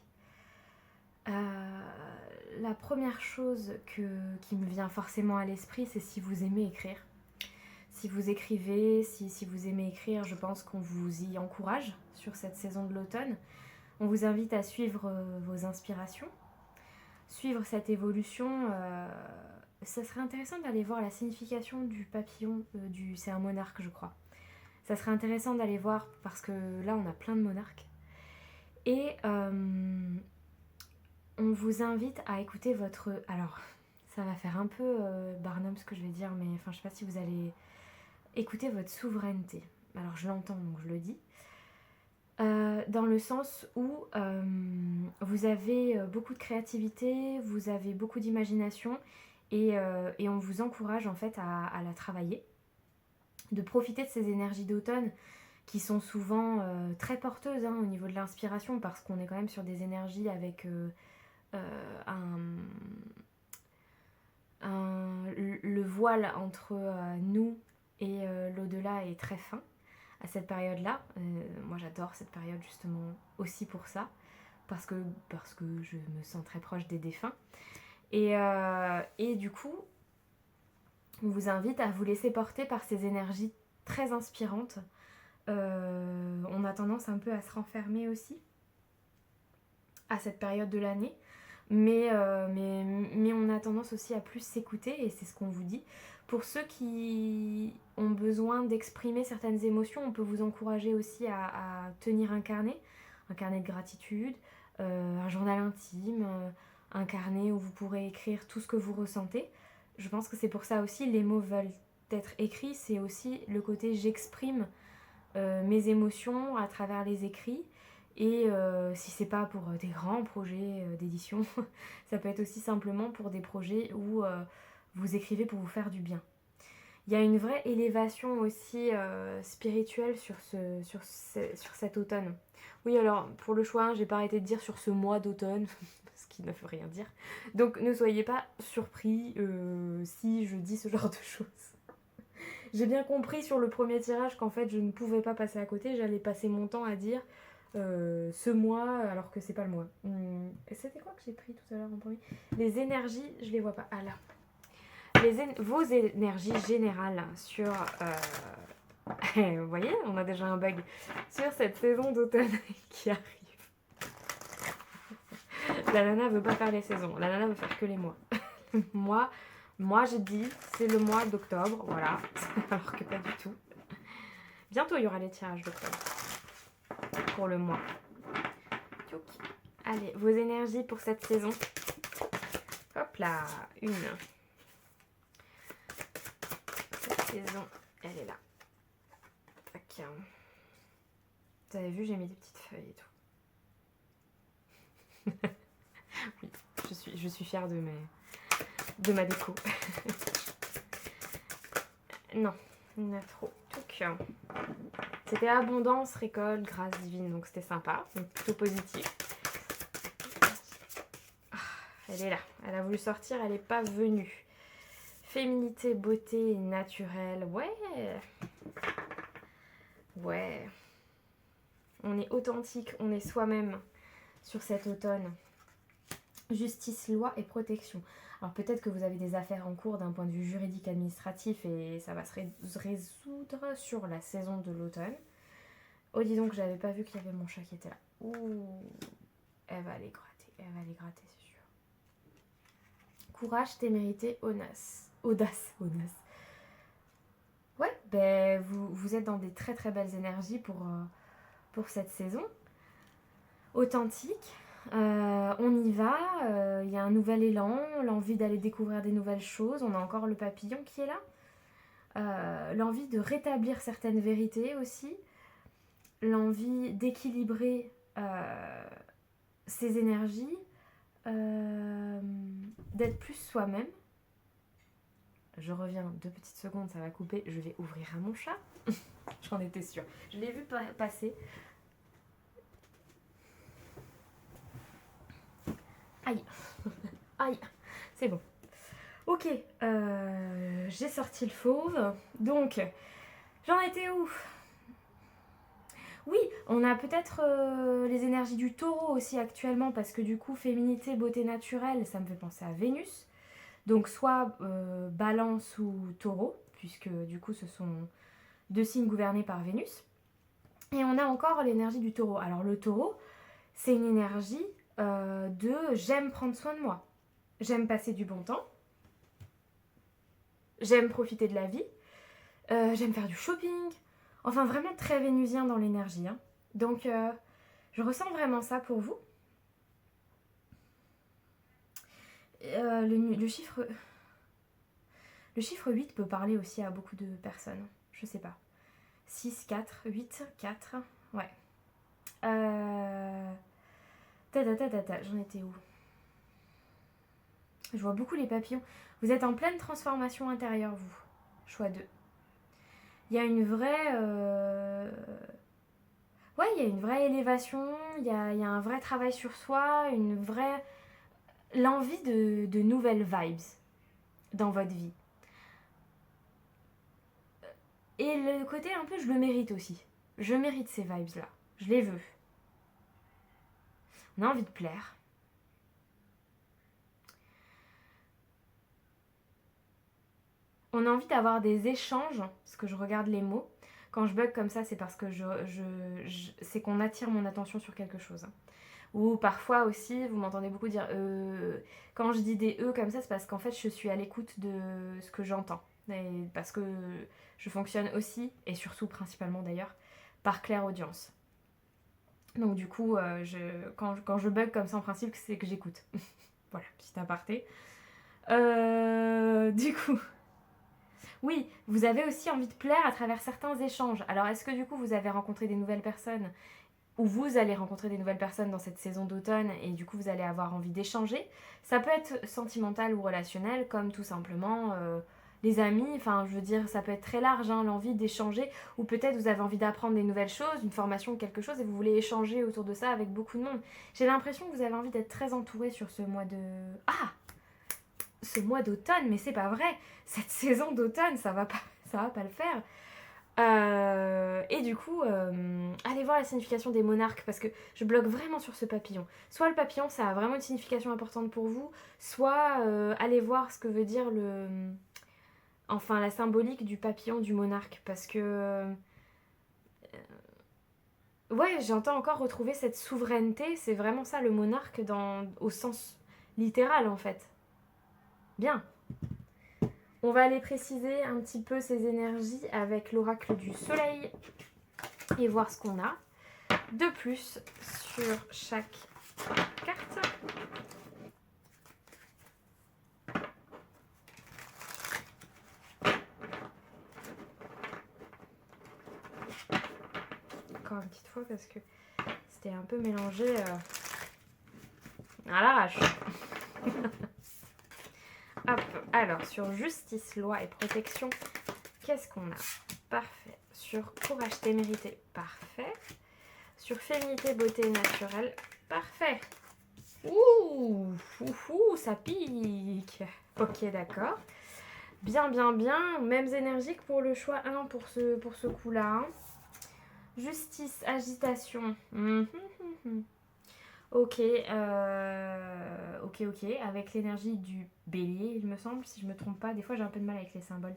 La première chose qui me vient forcément à l'esprit, c'est si vous aimez écrire. Si vous écrivez, si vous aimez écrire, je pense qu'on vous y encourage sur cette saison de l'automne. On vous invite à suivre vos inspirations, suivre cette évolution. Ça serait intéressant d'aller voir la signification du papillon, c'est un monarque je crois. Ça serait intéressant d'aller voir parce que là on a plein de monarques. Et on vous invite à écouter votre... Alors, ça va faire un peu Barnum ce que je vais dire, mais je sais pas si vous allez écouter votre souveraineté. Alors, je l'entends, donc je le dis. Dans le sens où vous avez beaucoup de créativité, vous avez beaucoup d'imagination et on vous encourage en fait à la travailler, de profiter de ces énergies d'automne qui sont souvent très porteuses au niveau de l'inspiration parce qu'on est quand même sur des énergies avec le voile entre nous et l'au-delà est très fin à cette période-là. Moi j'adore cette période justement aussi pour ça, parce que je me sens très proche des défunts. Et du coup, on vous invite à vous laisser porter par ces énergies très inspirantes. On a tendance un peu à se renfermer aussi à cette période de l'année, mais on a tendance aussi à plus s'écouter, et c'est ce qu'on vous dit. Pour ceux qui ont besoin d'exprimer certaines émotions, on peut vous encourager aussi à tenir un carnet de gratitude, un journal intime, un carnet où vous pourrez écrire tout ce que vous ressentez. Je pense que c'est pour ça aussi les mots veulent être écrits, c'est aussi le côté j'exprime mes émotions à travers les écrits. Et si c'est pas pour des grands projets d'édition, ça peut être aussi simplement pour des projets où vous écrivez pour vous faire du bien. Il y a une vraie élévation aussi spirituelle sur cet automne. Oui, alors pour le choix, j'ai pas arrêté de dire sur ce mois d'automne, ce qui ne veut rien dire. Donc ne soyez pas surpris si je dis ce genre de choses. J'ai bien compris sur le premier tirage qu'en fait je ne pouvais pas passer à côté, j'allais passer mon temps à dire ce mois alors que c'est pas le mois. C'était quoi que j'ai pris tout à l'heure en premier? Les énergies, je les vois pas. Ah là. Vos énergies générales sur... vous voyez, on a déjà un bug. Sur cette saison d'automne qui arrive. La nana veut pas faire les saisons, la nana veut faire que les mois. Moi j'ai dit, c'est le mois d'octobre, voilà. Alors que pas du tout. Bientôt il y aura les tirages d'octobre. Pour le mois. Allez, vos énergies pour cette saison. Hop là, une. Cette saison, elle est là. Tac. Vous avez vu, j'ai mis des petites feuilles et tout. Oui, je suis fière de ma déco. Non, il y en a trop. C'était abondance, récolte, grâce divine, donc c'était sympa, donc plutôt positif. Elle est là, elle a voulu sortir, elle n'est pas venue. Féminité, beauté, naturelle, ouais. On est authentique, on est soi-même sur cet automne. Justice, loi et protection. Alors peut-être que vous avez des affaires en cours d'un point de vue juridique administratif et ça va se résoudre sur la saison de l'automne. Oh dis donc, j'avais pas vu qu'il y avait mon chat qui était là. Ouh, elle va aller gratter, c'est sûr. Courage, témérité, audace. Ouais, ben vous êtes dans des très très belles énergies pour cette saison. Authentique. On y va, il y a un nouvel élan, l'envie d'aller découvrir des nouvelles choses, on a encore le papillon qui est là, l'envie de rétablir certaines vérités aussi, l'envie d'équilibrer ses énergies, d'être plus soi-même. Je reviens 2 petites secondes, ça va couper, je vais ouvrir à mon chat. J'en étais sûre, je l'ai vu passer. Aïe, c'est bon. Ok, j'ai sorti le fauve. Donc, j'en étais où? Oui, on a peut-être les énergies du taureau aussi actuellement, parce que du coup, féminité, beauté naturelle, ça me fait penser à Vénus. Donc, soit balance ou taureau, puisque du coup, ce sont 2 signes gouvernés par Vénus. Et on a encore l'énergie du taureau. Alors, le taureau, c'est une énergie de j'aime prendre soin de moi. J'aime passer du bon temps. J'aime profiter de la vie. J'aime faire du shopping. Enfin, vraiment très vénusien dans l'énergie. Hein. Donc, je ressens vraiment ça pour vous. Le chiffre 8 peut parler aussi à beaucoup de personnes. Je sais pas. 6, 4, 8, 4. Ouais. J'en étais où? Je vois beaucoup les papillons. Vous êtes en pleine transformation intérieure, vous. Choix 2. Il y a une vraie... Ouais, il y a une vraie élévation, il y a un vrai travail sur soi, une vraie... L'envie de nouvelles vibes dans votre vie. Et le côté un peu, je le mérite aussi. Je mérite ces vibes-là. Je les veux. On a envie de plaire. On a envie d'avoir des échanges, parce que je regarde les mots. Quand je bug comme ça, c'est parce que c'est qu'on attire mon attention sur quelque chose. Ou parfois aussi, vous m'entendez beaucoup dire quand je dis des comme ça, c'est parce qu'en fait, je suis à l'écoute de ce que j'entends. Et parce que je fonctionne aussi, et surtout principalement d'ailleurs, par clairaudience. Donc du coup, quand je bug comme ça en principe, c'est que j'écoute. Voilà, petit aparté. Du coup, oui, vous avez aussi envie de plaire à travers certains échanges. Alors est-ce que du coup vous avez rencontré des nouvelles personnes ou vous allez rencontrer des nouvelles personnes dans cette saison d'automne et du coup vous allez avoir envie d'échanger? Ça peut être sentimental ou relationnel, comme tout simplement les amis, enfin je veux dire ça peut être très large, hein, l'envie d'échanger, ou peut-être vous avez envie d'apprendre des nouvelles choses, une formation, quelque chose, et vous voulez échanger autour de ça avec beaucoup de monde. J'ai l'impression que vous avez envie d'être très entouré sur ce mois de... Ah, ce mois d'automne, mais c'est pas vrai. Cette saison d'automne, ça va pas le faire. Et du coup, allez voir la signification des monarques parce que je bloque vraiment sur ce papillon. Soit le papillon, ça a vraiment une signification importante pour vous, soit allez voir ce que veut dire enfin la symbolique du papillon du monarque parce que ouais, j'entends encore retrouver cette souveraineté. C'est vraiment ça le monarque au sens littéral en fait. Bien. On va aller préciser un petit peu ces énergies avec l'oracle du soleil et voir ce qu'on a de plus sur chaque carte. Encore une petite fois parce que c'était un peu mélangé à l'arrache. Hop, alors sur justice, loi et protection, qu'est-ce qu'on a? Parfait. Sur courage, témérité, parfait. Sur féminité, beauté naturelle, parfait. Ouh, ça pique. Ok, d'accord. Bien, bien, bien. Mêmes énergies que pour le choix 1 pour ce coup-là. Hein. Justice, agitation. Ok, ok. Avec l'énergie du bélier, il me semble, si je me trompe pas. Des fois, j'ai un peu de mal avec les symboles.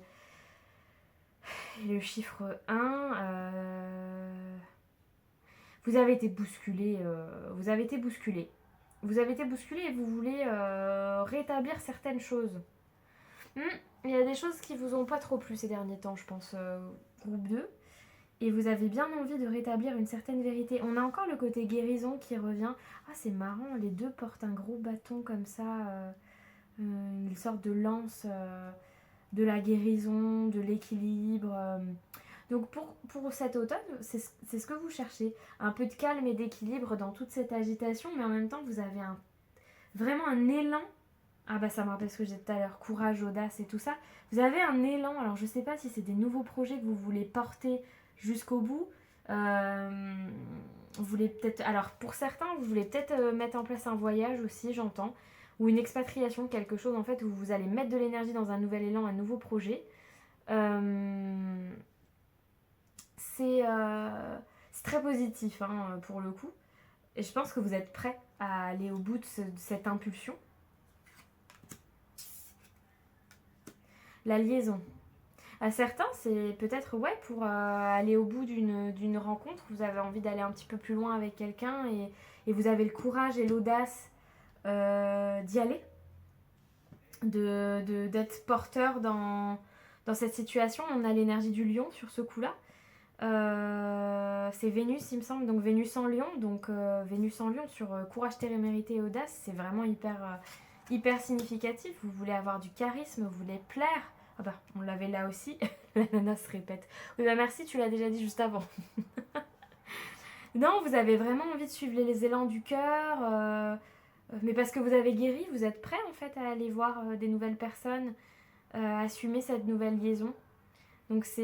Et le chiffre 1. Vous avez été bousculé. Vous avez été bousculé. Vous avez été bousculé et vous voulez rétablir certaines choses. Il y a des choses qui vous ont pas trop plu ces derniers temps, je pense, groupe 2. Et vous avez bien envie de rétablir une certaine vérité. On a encore le côté guérison qui revient. Ah, c'est marrant, les deux portent un gros bâton comme ça, une sorte de lance de la guérison, de l'équilibre. Donc pour cet automne, c'est ce que vous cherchez. Un peu de calme et d'équilibre dans toute cette agitation, mais en même temps, vous avez vraiment un élan. Ah bah ça me rappelle ce que j'ai dit tout à l'heure, courage, audace et tout ça. Vous avez un élan, alors je sais pas si c'est des nouveaux projets que vous voulez porter jusqu'au bout. Vous voulez peut-être, alors pour certains, vous voulez peut-être mettre en place un voyage aussi, j'entends, ou une expatriation, quelque chose en fait où vous allez mettre de l'énergie dans un nouvel élan, un nouveau projet. C'est très positif hein, pour le coup. Et je pense que vous êtes prêts à aller au bout de cette impulsion. La liaison. À certains, c'est peut-être pour aller au bout d'une rencontre, vous avez envie d'aller un petit peu plus loin avec quelqu'un et vous avez le courage et l'audace d'y aller, d'être porteur dans cette situation. On a l'énergie du lion sur ce coup-là. C'est Vénus, il me semble, donc Vénus en lion. Donc Vénus en lion sur courage, témérité et audace, c'est vraiment hyper significatif. Vous voulez avoir du charisme, vous voulez plaire. Ah bah, on l'avait là aussi. La nana se répète. Oui, bah merci, tu l'as déjà dit juste avant. Non, vous avez vraiment envie de suivre les élans du cœur. Mais parce que vous avez guéri, vous êtes prêt en fait à aller voir des nouvelles personnes, assumer cette nouvelle liaison. Donc c'est...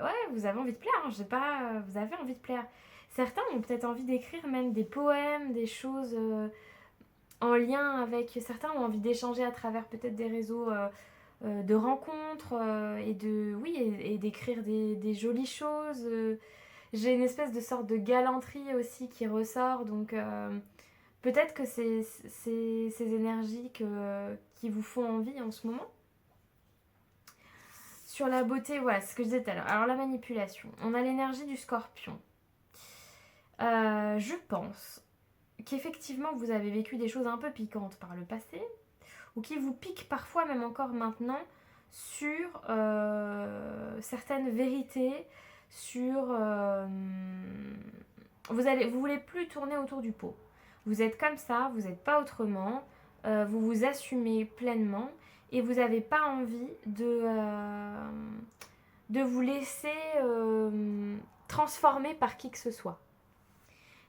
Ouais, vous avez envie de plaire, hein. Vous avez envie de plaire. Certains ont peut-être envie d'écrire même des poèmes, des choses en lien avec... Certains ont envie d'échanger à travers peut-être des réseaux de rencontres et d'écrire des jolies choses. J'ai une espèce de sorte de galanterie aussi qui ressort, donc peut-être que c'est ces énergies qui vous font envie en ce moment. Sur la beauté, voilà, c'est ce que je disais tout à l'heure. Alors la manipulation, on a l'énergie du scorpion. Je pense qu'effectivement vous avez vécu des choses un peu piquantes par le passé, ou qui vous piquent parfois même encore maintenant sur certaines vérités, sur... vous voulez plus tourner autour du pot. Vous êtes comme ça, vous n'êtes pas autrement, vous vous assumez pleinement et vous n'avez pas envie de vous laisser transformer par qui que ce soit.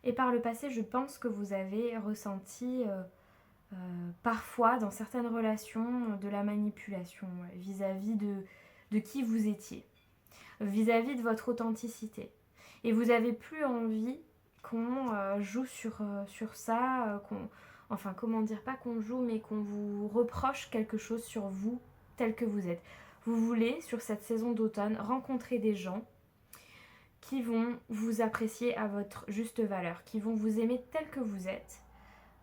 Et par le passé, je pense que vous avez ressenti parfois dans certaines relations de la manipulation vis-à-vis de qui vous étiez, vis-à-vis de votre authenticité. Et vous n'avez plus envie qu'on joue sur ça, enfin comment dire, pas qu'on joue, mais qu'on vous reproche quelque chose sur vous tel que vous êtes. Vous voulez, sur cette saison d'automne, rencontrer des gens qui vont vous apprécier à votre juste valeur, qui vont vous aimer tel que vous êtes,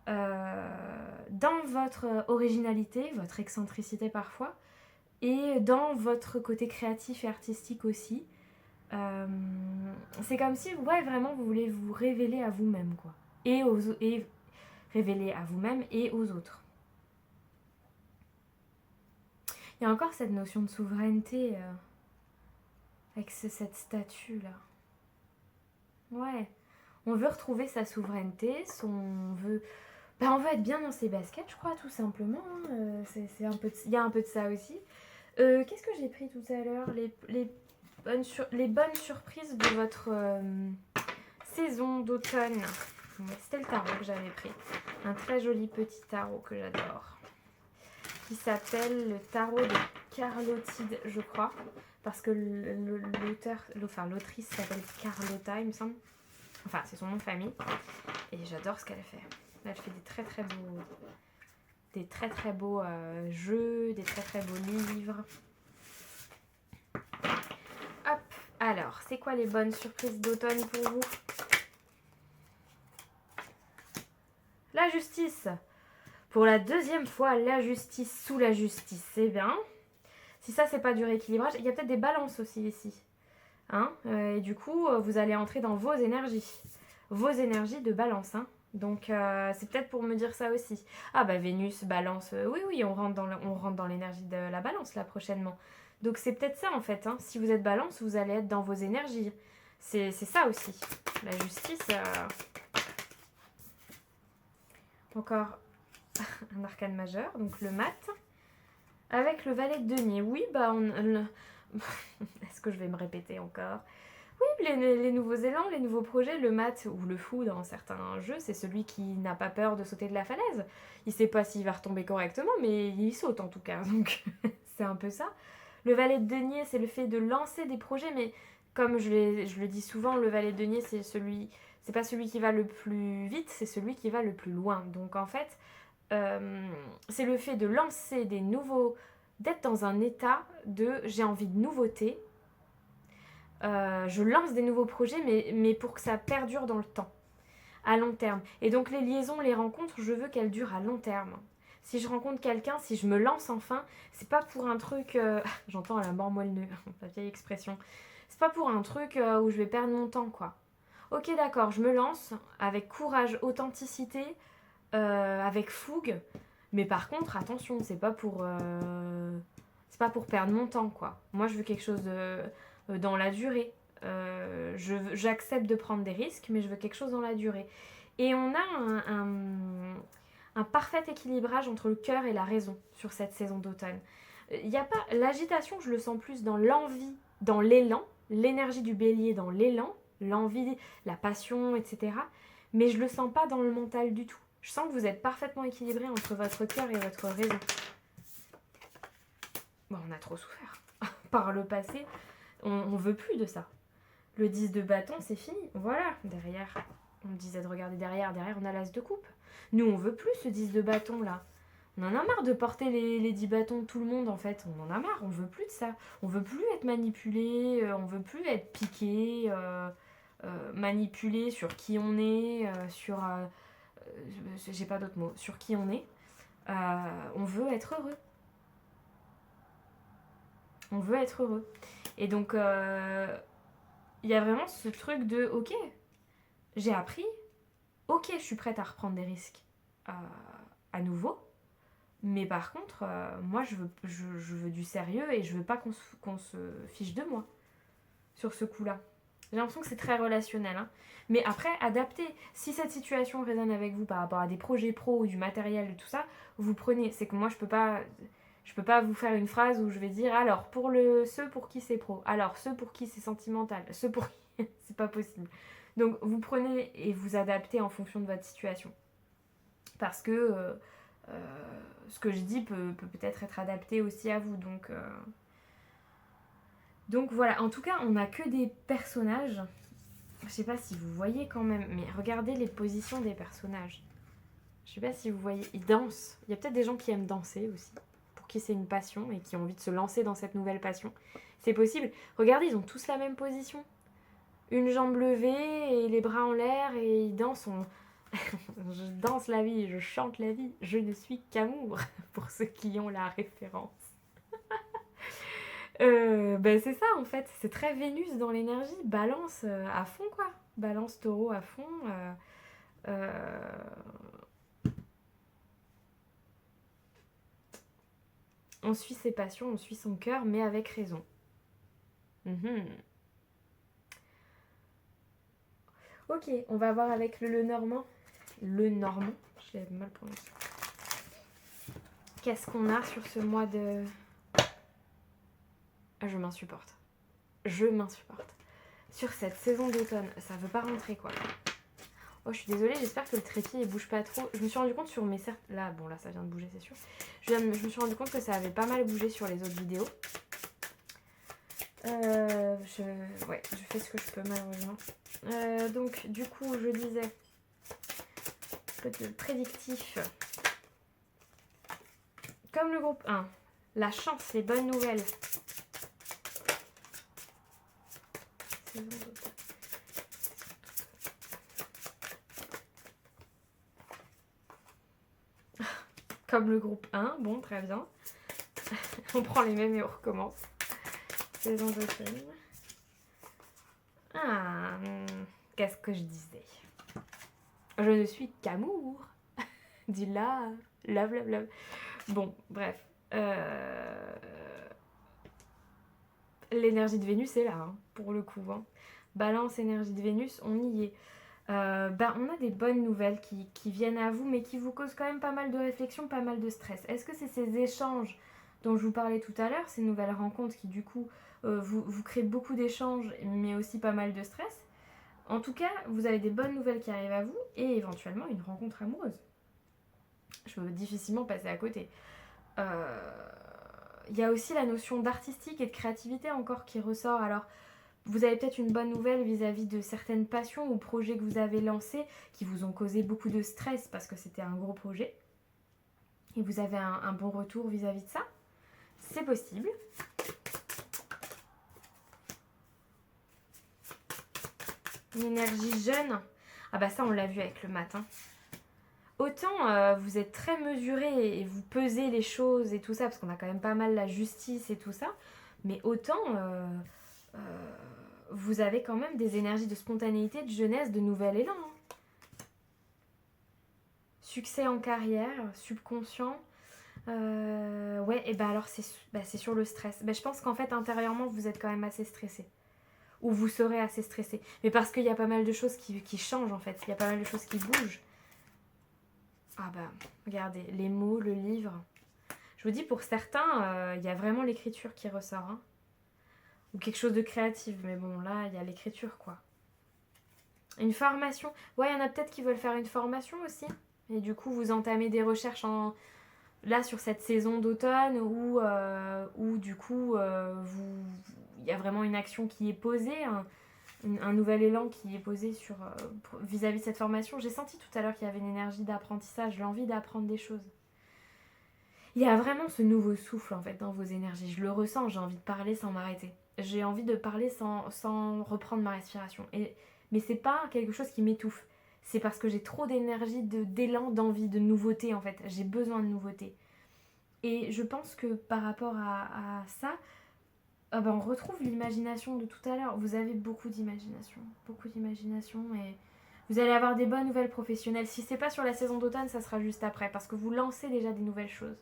dans votre originalité, votre excentricité parfois, et dans votre côté créatif et artistique aussi. C'est comme si, ouais, vraiment, vous voulez vous révéler à vous-même, quoi. Et révéler à vous-même et aux autres. Il y a encore cette notion de souveraineté avec cette statue-là. Ouais. On veut retrouver sa souveraineté, on veut être bien dans ses baskets, je crois, tout simplement. Il y a un peu de ça aussi. Qu'est-ce que j'ai pris tout à l'heure ? Les bonnes surprises de votre saison d'automne. C'était le tarot que j'avais pris. Un très joli petit tarot que j'adore. Qui s'appelle le tarot de Carlotide, je crois. Parce que l'autrice s'appelle Carlotta, il me semble. Enfin, c'est son nom de famille. Et j'adore ce qu'elle fait. Elle fait des très très beaux jeux, des très très beaux livres. Hop, alors, c'est quoi les bonnes surprises d'automne pour vous ? La justice. Pour la deuxième fois, la justice sous la justice, c'est bien. Si ça, c'est pas du rééquilibrage, il y a peut-être des balances aussi ici. Hein, et du coup, vous allez entrer dans vos énergies de balance. Hein. Donc, c'est peut-être pour me dire ça aussi. Ah bah Vénus, balance, oui, on rentre dans l'énergie de la balance là prochainement. Donc c'est peut-être ça en fait. Hein. Si vous êtes balance, vous allez être dans vos énergies. C'est ça aussi. La justice. Encore un arcane majeur, donc le mat. Avec le valet de denier. Oui, bah est-ce que je vais me répéter encore ? Oui, les nouveaux élans, les nouveaux projets, le mat ou le fou dans certains jeux, c'est celui qui n'a pas peur de sauter de la falaise. Il sait pas s'il va retomber correctement, mais il saute en tout cas, donc c'est un peu ça. Le valet de denier, c'est le fait de lancer des projets, mais comme je le dis souvent, le valet de denier, c'est pas celui qui va le plus vite, c'est celui qui va le plus loin. Donc en fait, c'est le fait de lancer d'être dans un état de j'ai envie de nouveauté. Je lance des nouveaux projets, mais pour que ça perdure dans le temps, à long terme. Et donc les liaisons, les rencontres, je veux qu'elles durent à long terme. Si je rencontre quelqu'un, si je me lance enfin, c'est pas pour un truc... J'entends à la mort moelle-neu, la vieille expression. C'est pas pour un truc où je vais perdre mon temps, quoi. Ok, d'accord, je me lance avec courage, authenticité, avec fougue. Mais par contre, attention, c'est pas pour perdre mon temps, quoi. Moi, je veux quelque chose dans la durée. J'accepte de prendre des risques, mais je veux quelque chose dans la durée. Et on a un parfait équilibrage entre le cœur et la raison sur cette saison d'automne. Il y a pas l'agitation, je le sens plus dans l'envie, dans l'élan, l'énergie du bélier dans l'élan, l'envie, la passion, etc. Mais je le sens pas dans le mental du tout. Je sens que vous êtes parfaitement équilibré entre votre cœur et votre raison. Bon, on a trop souffert. Par le passé, on veut plus de ça. Le 10 de bâton, c'est fini. Voilà, derrière, on me disait de regarder derrière on a l'as de coupe. Nous, on veut plus ce 10 de bâton là. On en a marre de porter les 10 bâtons de tout le monde en fait. On en a marre, on veut plus de ça. On veut plus être manipulé, on veut plus être piqué, manipulé sur qui on est, j'ai pas d'autres mots, sur qui on est. On veut être heureux. On veut être heureux. Et donc, il y a vraiment ce truc de, ok, j'ai appris, ok, je suis prête à reprendre des risques à nouveau, mais par contre, moi, je veux du sérieux et je veux pas qu'on se fiche de moi sur ce coup-là. J'ai l'impression que c'est très relationnel. Hein. Mais après, adapter. Si cette situation résonne avec vous par rapport à des projets pro ou du matériel et tout ça, vous prenez. C'est que moi, je peux pas vous faire une phrase où je vais dire alors, pour ceux pour qui c'est pro, alors ceux pour qui c'est sentimental, ceux pour qui c'est pas possible. Donc, vous prenez et vous adaptez en fonction de votre situation. Parce que ce que je dis peut peut-être être adapté aussi à vous. Donc voilà, en tout cas, on n'a que des personnages. Je sais pas si vous voyez quand même, mais regardez les positions des personnages. Je sais pas si vous voyez, ils dansent. Il y a peut-être des gens qui aiment danser aussi, pour qui c'est une passion et qui ont envie de se lancer dans cette nouvelle passion. C'est possible. Regardez, ils ont tous la même position. Une jambe levée et les bras en l'air et ils dansent. Je danse la vie, je chante la vie, je ne suis qu'amour, pour ceux qui ont la référence. C'est ça en fait, c'est très Vénus dans l'énergie, balance à fond quoi, balance taureau à fond. On suit ses passions, on suit son cœur, mais avec raison. Ok, on va voir avec le Normand. Le Normand, je l'ai mal prononcé. Qu'est-ce qu'on a sur ce mois de... Je m'insupporte. Sur cette saison d'automne, ça veut pas rentrer quoi. Oh, je suis désolée, j'espère que le trépied il bouge pas trop. Je me suis rendu compte sur mes cercles. Là, bon, là ça vient de bouger, c'est sûr. Je me suis rendu compte que ça avait pas mal bougé sur les autres vidéos. Je fais ce que je peux malheureusement. Donc, du coup, je disais. Un peu de prédictif. Comme le groupe 1, la chance, les bonnes nouvelles. Comme le groupe 1, bon, très bien. On prend les mêmes et on recommence. Saison d'automne. Qu'est-ce que je disais? Je ne suis qu'amour. Dis love. Bon, bref. L'énergie de Vénus est là, hein, pour le coup. Hein. Balance, énergie de Vénus, on y est. On a des bonnes nouvelles qui viennent à vous, mais qui vous causent quand même pas mal de réflexion, pas mal de stress. Est-ce que c'est ces échanges dont je vous parlais tout à l'heure, ces nouvelles rencontres qui du coup vous créent beaucoup d'échanges, mais aussi pas mal de stress? En tout cas, vous avez des bonnes nouvelles qui arrivent à vous et éventuellement une rencontre amoureuse. Je peux difficilement passer à côté. Il y a aussi la notion d'artistique et de créativité encore qui ressort. Alors, vous avez peut-être une bonne nouvelle vis-à-vis de certaines passions ou projets que vous avez lancés qui vous ont causé beaucoup de stress parce que c'était un gros projet. Et vous avez un bon retour vis-à-vis de ça. C'est possible. Une énergie jeune. Ah bah ça, on l'a vu avec le matin. Autant vous êtes très mesuré et vous pesez les choses et tout ça, parce qu'on a quand même pas mal la justice et tout ça, mais autant vous avez quand même des énergies de spontanéité, de jeunesse, de nouvel élan. Hein. Succès en carrière, subconscient. Ouais, et bah alors c'est sur le stress. Je pense qu'en fait, intérieurement, vous êtes quand même assez stressé. Ou vous serez assez stressé. Mais parce qu'il y a pas mal de choses qui changent en fait, il y a pas mal de choses qui bougent. Ah bah, regardez, les mots, le livre. Je vous dis, pour certains, il y a vraiment l'écriture qui ressort. Hein. Ou quelque chose de créatif. Mais bon, là, il y a l'écriture, quoi. Une formation. Ouais, il y en a peut-être qui veulent faire une formation aussi. Et du coup, vous entamez des recherches là, sur cette saison d'automne où du coup, il y a vraiment une action qui est posée, un nouvel élan qui est posé vis-à-vis de cette formation. J'ai senti tout à l'heure qu'il y avait une énergie d'apprentissage, l'envie d'apprendre des choses. Il y a vraiment ce nouveau souffle en fait dans vos énergies. Je le ressens, j'ai envie de parler sans m'arrêter. J'ai envie de parler sans reprendre ma respiration. Mais c'est pas quelque chose qui m'étouffe. C'est parce que j'ai trop d'énergie, d'élan, d'envie, de nouveauté en fait. J'ai besoin de nouveauté. Et je pense que par rapport à ça, on retrouve l'imagination de tout à l'heure. Vous avez beaucoup d'imagination. Beaucoup d'imagination et vous allez avoir des bonnes nouvelles professionnelles. Si c'est pas sur la saison d'automne, ça sera juste après. Parce que vous lancez déjà des nouvelles choses.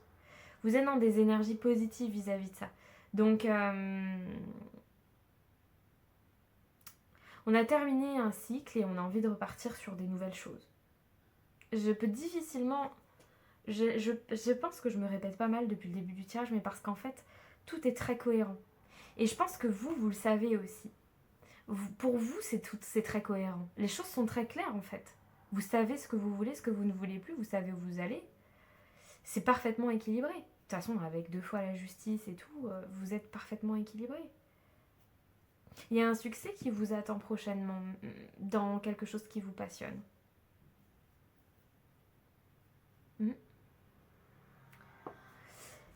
Vous êtes dans des énergies positives vis-à-vis de ça. Donc, on a terminé un cycle et on a envie de repartir sur des nouvelles choses. Je peux difficilement... Je pense que je me répète pas mal depuis le début du tirage, mais parce qu'en fait, tout est très cohérent. Et je pense que vous le savez aussi. Pour vous, c'est très cohérent. Les choses sont très claires en fait. Vous savez ce que vous voulez, ce que vous ne voulez plus, vous savez où vous allez. C'est parfaitement équilibré. De toute façon, avec 2 fois la justice et tout, vous êtes parfaitement équilibré. Il y a un succès qui vous attend prochainement dans quelque chose qui vous passionne.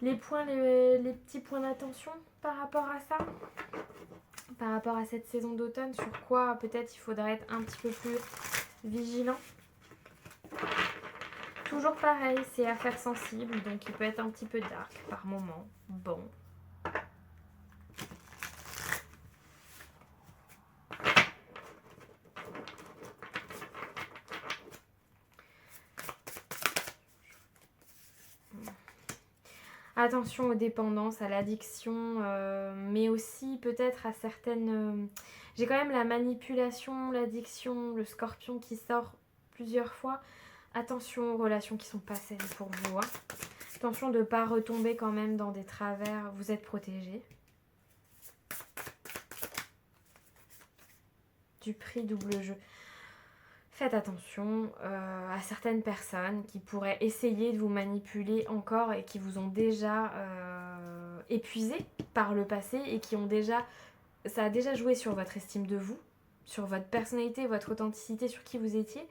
Les petits points d'attention par rapport à ça, par rapport à cette saison d'automne, sur quoi peut-être il faudrait être un petit peu plus vigilant. Toujours pareil, c'est affaire sensible, donc il peut être un petit peu dark par moment. Bon. Attention aux dépendances, à l'addiction, mais aussi peut-être à certaines... J'ai quand même la manipulation, l'addiction, le scorpion qui sort plusieurs fois. Attention aux relations qui sont pas saines pour vous. Hein. Attention de ne pas retomber quand même dans des travers. Vous êtes protégé. Du prix double jeu. Faites attention à certaines personnes qui pourraient essayer de vous manipuler encore et qui vous ont déjà épuisé par le passé et qui ont déjà... Ça a déjà joué sur votre estime de vous, sur votre personnalité, votre authenticité, sur qui vous étiez.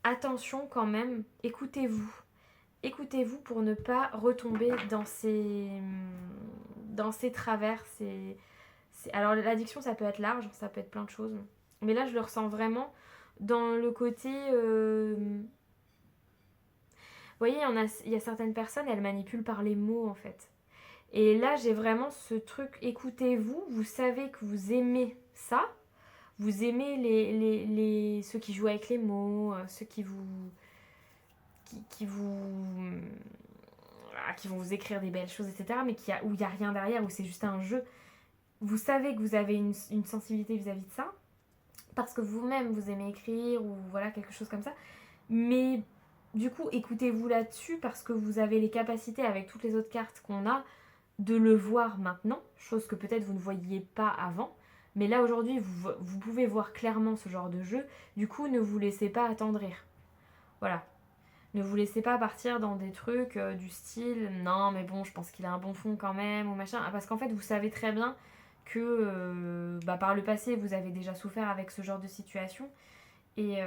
Attention quand même, écoutez-vous. Écoutez-vous pour ne pas retomber dans ces travers. Alors l'addiction, ça peut être large, ça peut être plein de choses. Mais là, je le ressens vraiment dans le côté... Vous voyez, il y a certaines personnes, elles manipulent par les mots en fait. Et là, j'ai vraiment ce truc, écoutez-vous, vous savez que vous aimez ça. Vous aimez ceux qui jouent avec les mots, ceux qui vont vous écrire des belles choses, etc. Mais où il n'y a rien derrière, où c'est juste un jeu. Vous savez que vous avez une sensibilité vis-à-vis de ça, parce que vous-même, vous aimez écrire, ou voilà, quelque chose comme ça. Mais du coup, écoutez-vous là-dessus, parce que vous avez les capacités, avec toutes les autres cartes qu'on a, de le voir maintenant, chose que peut-être vous ne voyiez pas avant. Mais là, aujourd'hui, vous pouvez voir clairement ce genre de jeu. Du coup, ne vous laissez pas attendrir. Voilà. Ne vous laissez pas partir dans des trucs du style « Non, mais bon, je pense qu'il a un bon fond quand même » ou machin. Parce qu'en fait, vous savez très bien que par le passé, vous avez déjà souffert avec ce genre de situation. Et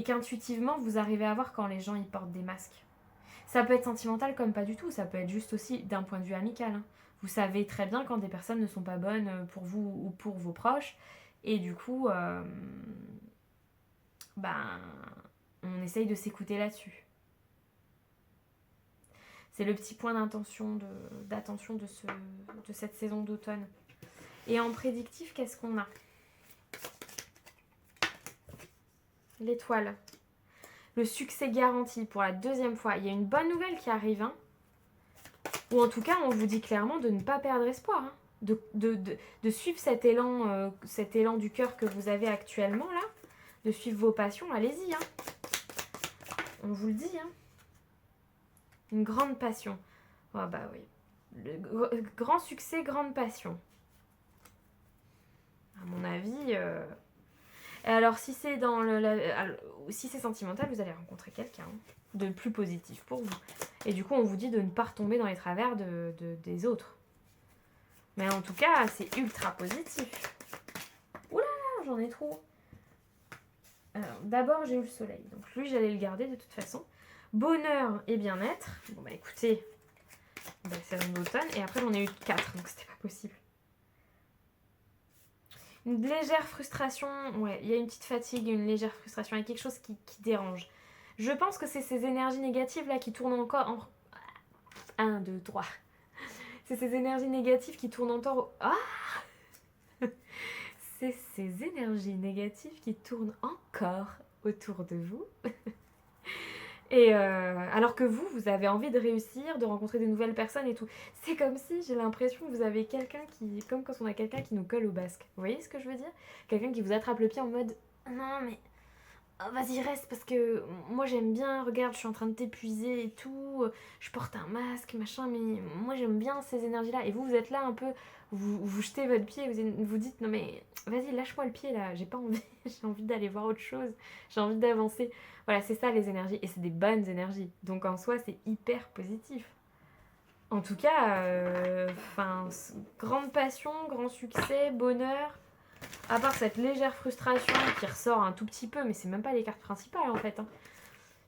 qu'intuitivement, vous arrivez à voir quand les gens ils portent des masques. Ça peut être sentimental comme pas du tout. Ça peut être juste aussi d'un point de vue amical. Hein. Vous savez très bien quand des personnes ne sont pas bonnes pour vous ou pour vos proches. Et du coup, on essaye de s'écouter là-dessus. C'est le petit point d'attention de cette saison d'automne. Et en prédictif, qu'est-ce qu'on a? L'étoile. Le succès garanti pour la 2e fois. Il y a une bonne nouvelle qui arrive. Hein. Ou en tout cas, on vous dit clairement de ne pas perdre espoir. Hein. De suivre cet élan du cœur que vous avez actuellement là. De suivre vos passions. Allez-y. Hein. On vous le dit. Hein. Une grande passion. Oh bah oui. Grand succès, grande passion. À mon avis... Alors si c'est si c'est sentimental, vous allez rencontrer quelqu'un de plus positif pour vous. Et du coup, on vous dit de ne pas retomber dans les travers des autres. Mais en tout cas, c'est ultra positif. Oula, j'en ai trop. Alors, d'abord, j'ai eu le soleil. Donc lui, j'allais le garder de toute façon. Bonheur et bien-être. Bon bah écoutez, saison d'automne. Et après, j'en ai eu 4, donc c'était pas possible. Une légère frustration. Ouais, il y a une petite fatigue, une légère frustration. Il y a quelque chose qui dérange. Je pense que c'est ces énergies négatives là qui tournent encore en... 1, 2, 3. C'est ces énergies négatives qui tournent encore... Ah c'est ces énergies négatives qui tournent encore autour de vous. Et alors que vous avez envie de réussir, de rencontrer de nouvelles personnes et tout. C'est comme si j'ai l'impression que vous avez quelqu'un qui... Comme quand on a quelqu'un qui nous colle au basque. Vous voyez ce que je veux dire? Quelqu'un qui vous attrape le pied en mode... Non mais... Oh, vas-y reste parce que moi j'aime bien, regarde je suis en train de t'épuiser et tout, je porte un masque machin mais moi j'aime bien ces énergies là et vous êtes là un peu, vous jetez votre pied, vous dites non mais vas-y lâche-moi le pied là, j'ai pas envie, j'ai envie d'aller voir autre chose, j'ai envie d'avancer, voilà c'est ça les énergies et c'est des bonnes énergies donc en soi c'est hyper positif. En tout cas, grande passion, grand succès, bonheur. À part cette légère frustration qui ressort un tout petit peu, mais c'est même pas les cartes principales en fait. Hein.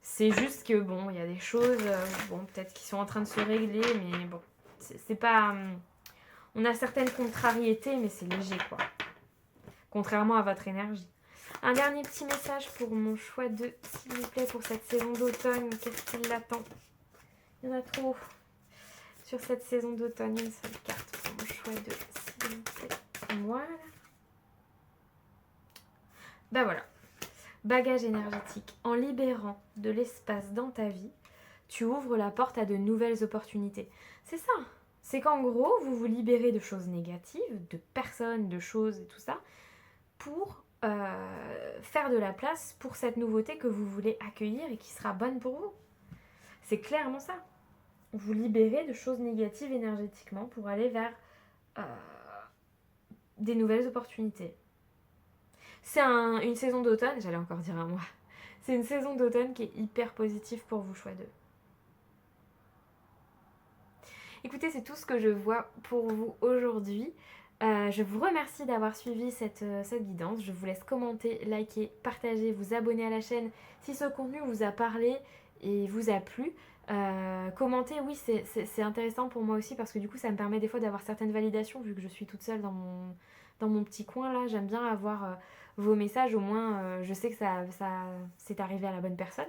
C'est juste que bon, il y a des choses, bon, peut-être qui sont en train de se régler, mais bon, c'est pas. On a certaines contrariétés, mais c'est léger quoi. Contrairement à votre énergie. Un dernier petit message pour mon choix de, s'il vous plaît, pour cette saison d'automne. Qu'est-ce qui l'attend? Il y en a trop. Sur cette saison d'automne, une seule carte pour mon choix de, s'il vous plaît. Voilà. Ben voilà, bagage énergétique. En libérant de l'espace dans ta vie, tu ouvres la porte à de nouvelles opportunités. C'est ça. C'est qu'en gros, vous vous libérez de choses négatives, de personnes, de choses et tout ça, pour faire de la place pour cette nouveauté que vous voulez accueillir et qui sera bonne pour vous. C'est clairement ça. Vous libérez de choses négatives énergétiquement pour aller vers des nouvelles opportunités. C'est une saison d'automne, j'allais encore dire un mois. C'est une saison d'automne qui est hyper positive pour vous, choix 2. Écoutez, c'est tout ce que je vois pour vous aujourd'hui. Je vous remercie d'avoir suivi cette guidance. Je vous laisse commenter, liker, partager, vous abonner à la chaîne si ce contenu vous a parlé et vous a plu. Commenter, oui, c'est intéressant pour moi aussi parce que du coup, ça me permet des fois d'avoir certaines validations vu que je suis toute seule dans mon petit coin là. J'aime bien avoir vos messages, au moins je sais que ça c'est arrivé à la bonne personne.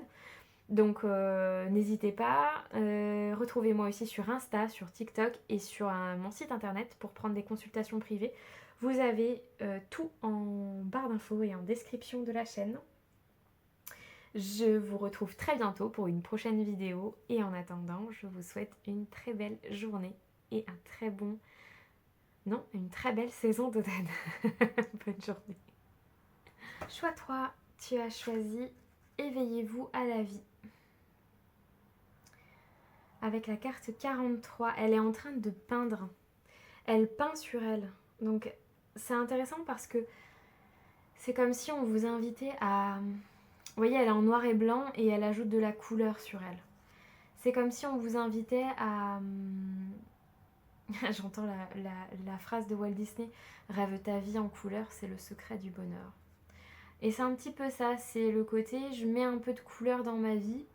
Donc n'hésitez pas, retrouvez-moi aussi sur Insta, sur TikTok et sur mon site internet pour prendre des consultations privées. Vous avez tout en barre d'infos et en description de la chaîne. Je vous retrouve très bientôt pour une prochaine vidéo et en attendant, je vous souhaite une très belle journée et une très belle saison d'automne. Bonne journée. Choix 3, tu as choisi éveillez-vous à la vie. Avec la carte 43, elle est en train de peindre. Elle peint sur elle. Donc c'est intéressant parce que c'est comme si on vous invitait à... Vous voyez, elle est en noir et blanc et elle ajoute de la couleur sur elle. C'est comme si on vous invitait à... J'entends la phrase de Walt Disney, rêve ta vie en couleur, c'est le secret du bonheur. Et c'est un petit peu ça, c'est le côté, je mets un peu de couleur dans ma vie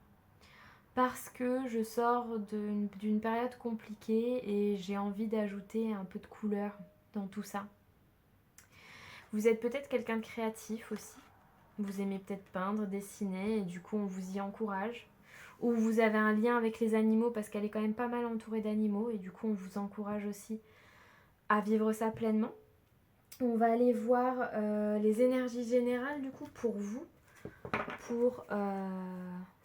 parce que je sors d'une période compliquée et j'ai envie d'ajouter un peu de couleur dans tout ça. Vous êtes peut-être quelqu'un de créatif aussi, vous aimez peut-être peindre, dessiner et du coup on vous y encourage. Ou vous avez un lien avec les animaux parce qu'elle est quand même pas mal entourée d'animaux et du coup on vous encourage aussi à vivre ça pleinement. On va aller voir les énergies générales du coup pour vous, pour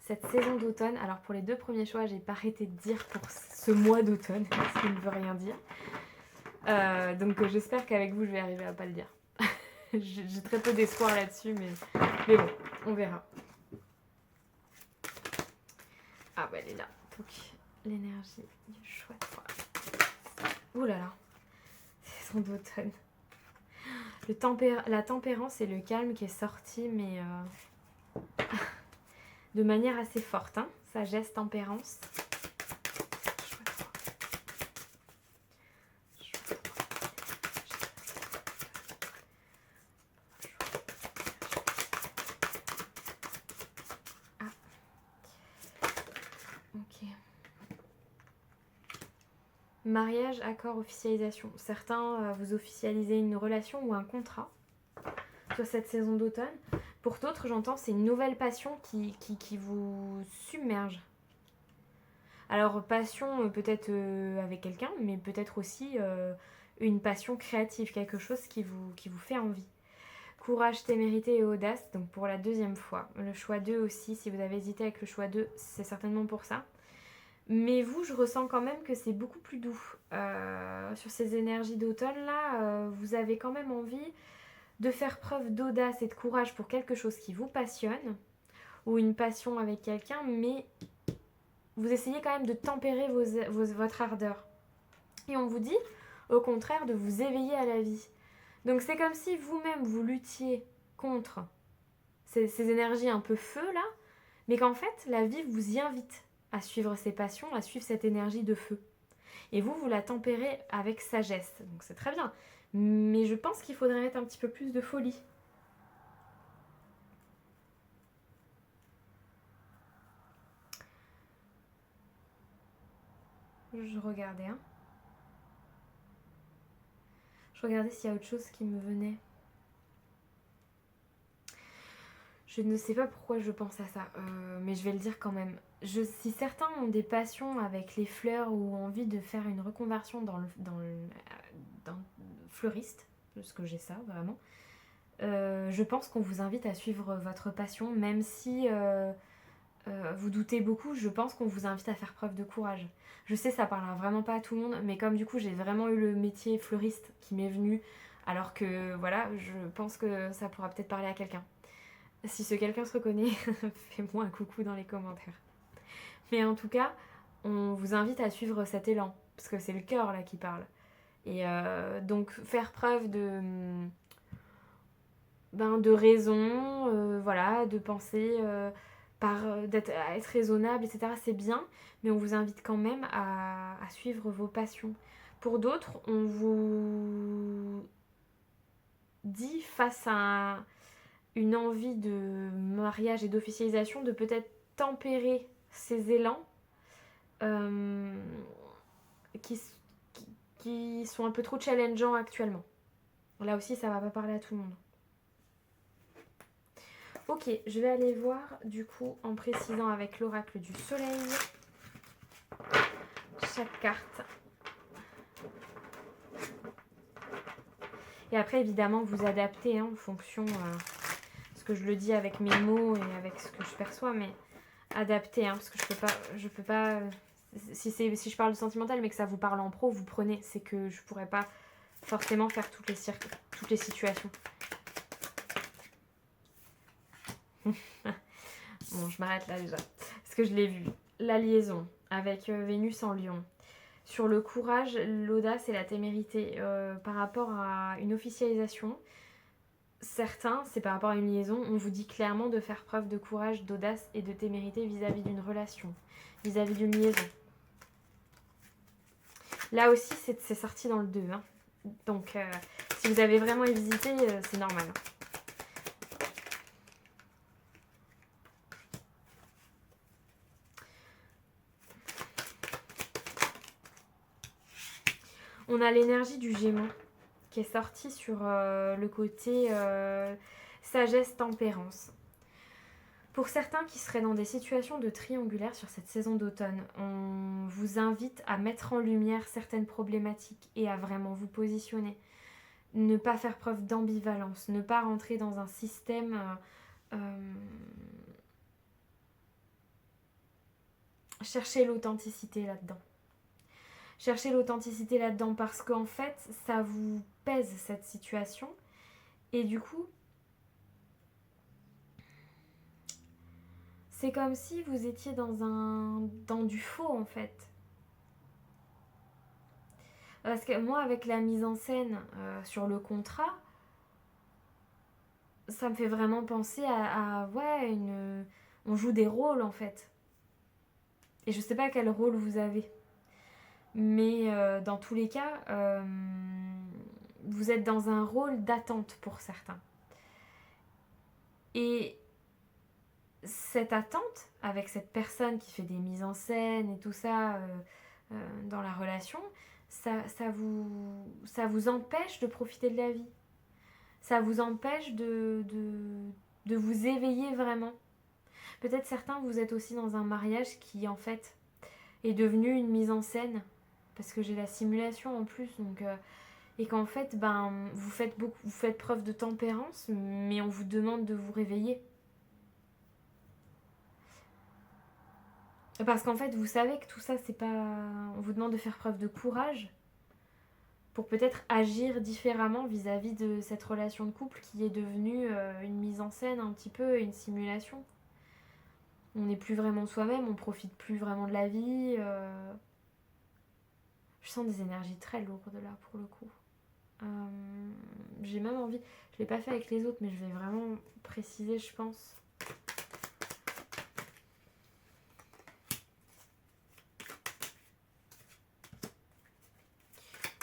cette saison d'automne. Alors pour les 2 premiers choix, j'ai pas arrêté de dire pour ce mois d'automne, ce qui ne veut rien dire. Donc j'espère qu'avec vous je vais arriver à pas le dire. J'ai très peu d'espoir là-dessus, mais bon, on verra. Ah bah elle est là. Donc l'énergie du choix 3. Ouh là là, saison d'automne. La tempérance et le calme qui est sorti, mais de manière assez forte. Hein. Sagesse, tempérance. Ah. Ok. Mariage, accord, officialisation. Certains, vous officialisez une relation ou un contrat sur cette saison d'automne. Pour d'autres, j'entends, c'est une nouvelle passion qui vous submerge. Alors, passion peut-être avec quelqu'un, mais peut-être aussi une passion créative, quelque chose qui vous fait envie. Courage, témérité et audace, donc pour la deuxième fois. Le choix 2 aussi, si vous avez hésité avec le choix 2, c'est certainement pour ça. Mais vous, je ressens quand même que c'est beaucoup plus doux. Sur ces énergies d'automne-là, vous avez quand même envie de faire preuve d'audace et de courage pour quelque chose qui vous passionne, ou une passion avec quelqu'un, mais vous essayez quand même de tempérer votre ardeur. Et on vous dit, au contraire, de vous éveiller à la vie. Donc c'est comme si vous-même, vous luttiez contre ces énergies un peu feu, là, mais qu'en fait, la vie vous y invite à suivre ces passions, à suivre cette énergie de feu. Et vous la tempérez avec sagesse. Donc c'est très bien. Mais je pense qu'il faudrait mettre un petit peu plus de folie. Je regardais, hein. Je regardais s'il y a autre chose qui me venait. Je ne sais pas pourquoi je pense à ça, mais je vais le dire quand même. Si certains ont des passions avec les fleurs ou ont envie de faire une reconversion dans fleuriste, parce que j'ai ça vraiment, je pense qu'on vous invite à suivre votre passion, même si vous doutez beaucoup, je pense qu'on vous invite à faire preuve de courage. Je sais, ça parlera vraiment pas à tout le monde, mais comme du coup j'ai vraiment eu le métier fleuriste qui m'est venu, alors que voilà, je pense que ça pourra peut-être parler à quelqu'un. Si ce quelqu'un se reconnaît, fais-moi un coucou dans les commentaires. Mais en tout cas, on vous invite à suivre cet élan, parce que c'est le cœur là qui parle. Et donc faire preuve de raison, voilà, de penser, à être raisonnable, etc. C'est bien, mais on vous invite quand même à suivre vos passions. Pour d'autres, on vous dit face à une envie de mariage et d'officialisation, de peut-être tempérer ces élans qui, qui sont un peu trop challengeants actuellement. Là aussi, ça va pas parler à tout le monde. Ok, je vais aller voir du coup en précisant avec l'oracle du soleil chaque carte. Et après, évidemment, vous adaptez en fonction, ce que je le dis avec mes mots et avec ce que je perçois, mais adaptez, parce que je peux pas si je parle de sentimental, mais que ça vous parle en pro, vous prenez. C'est que je pourrais pas forcément faire toutes les situations. Bon, je m'arrête là déjà, parce que je l'ai vu. La liaison avec Vénus en Lion. Sur le courage, l'audace et la témérité par rapport à une officialisation. Certains, c'est par rapport à une liaison, on vous dit clairement de faire preuve de courage, d'audace et de témérité vis-à-vis d'une relation, vis-à-vis d'une liaison. Là aussi, c'est sorti dans le 2. Donc, si vous avez vraiment hésité, c'est normal. On a l'énergie du Gémeaux qui est sortie sur le côté sagesse, tempérance. Pour certains qui seraient dans des situations de triangulaire sur cette saison d'automne, on vous invite à mettre en lumière certaines problématiques et à vraiment vous positionner. Ne pas faire preuve d'ambivalence, ne pas rentrer dans un système... cherchez l'authenticité là-dedans. Cherchez l'authenticité là-dedans parce qu'en fait, ça vous pèse cette situation. Et du coup, c'est comme si vous étiez dans du faux en fait. Parce que moi, avec la mise en scène sur le contrat, ça me fait vraiment penser on joue des rôles en fait. Et je sais pas quel rôle vous avez. Mais dans tous les cas, vous êtes dans un rôle d'attente pour certains. Et cette attente avec cette personne qui fait des mises en scène et tout ça dans la relation, ça vous empêche de profiter de la vie. Ça vous empêche de vous éveiller vraiment. Peut-être certains, vous êtes aussi dans un mariage qui, en fait, est devenu une mise en scène. Parce que j'ai la simulation en plus, donc... et qu'en fait, ben, vous faites preuve de tempérance, mais on vous demande de vous réveiller. Parce qu'en fait, vous savez que tout ça, c'est pas... On vous demande de faire preuve de courage pour peut-être agir différemment vis-à-vis de cette relation de couple qui est devenue une mise en scène un petit peu, une simulation. On n'est plus vraiment soi-même, on profite plus vraiment de la vie. Je sens des énergies très lourdes là pour le coup. J'ai même envie, je l'ai pas fait avec les autres, mais je vais vraiment préciser, je pense.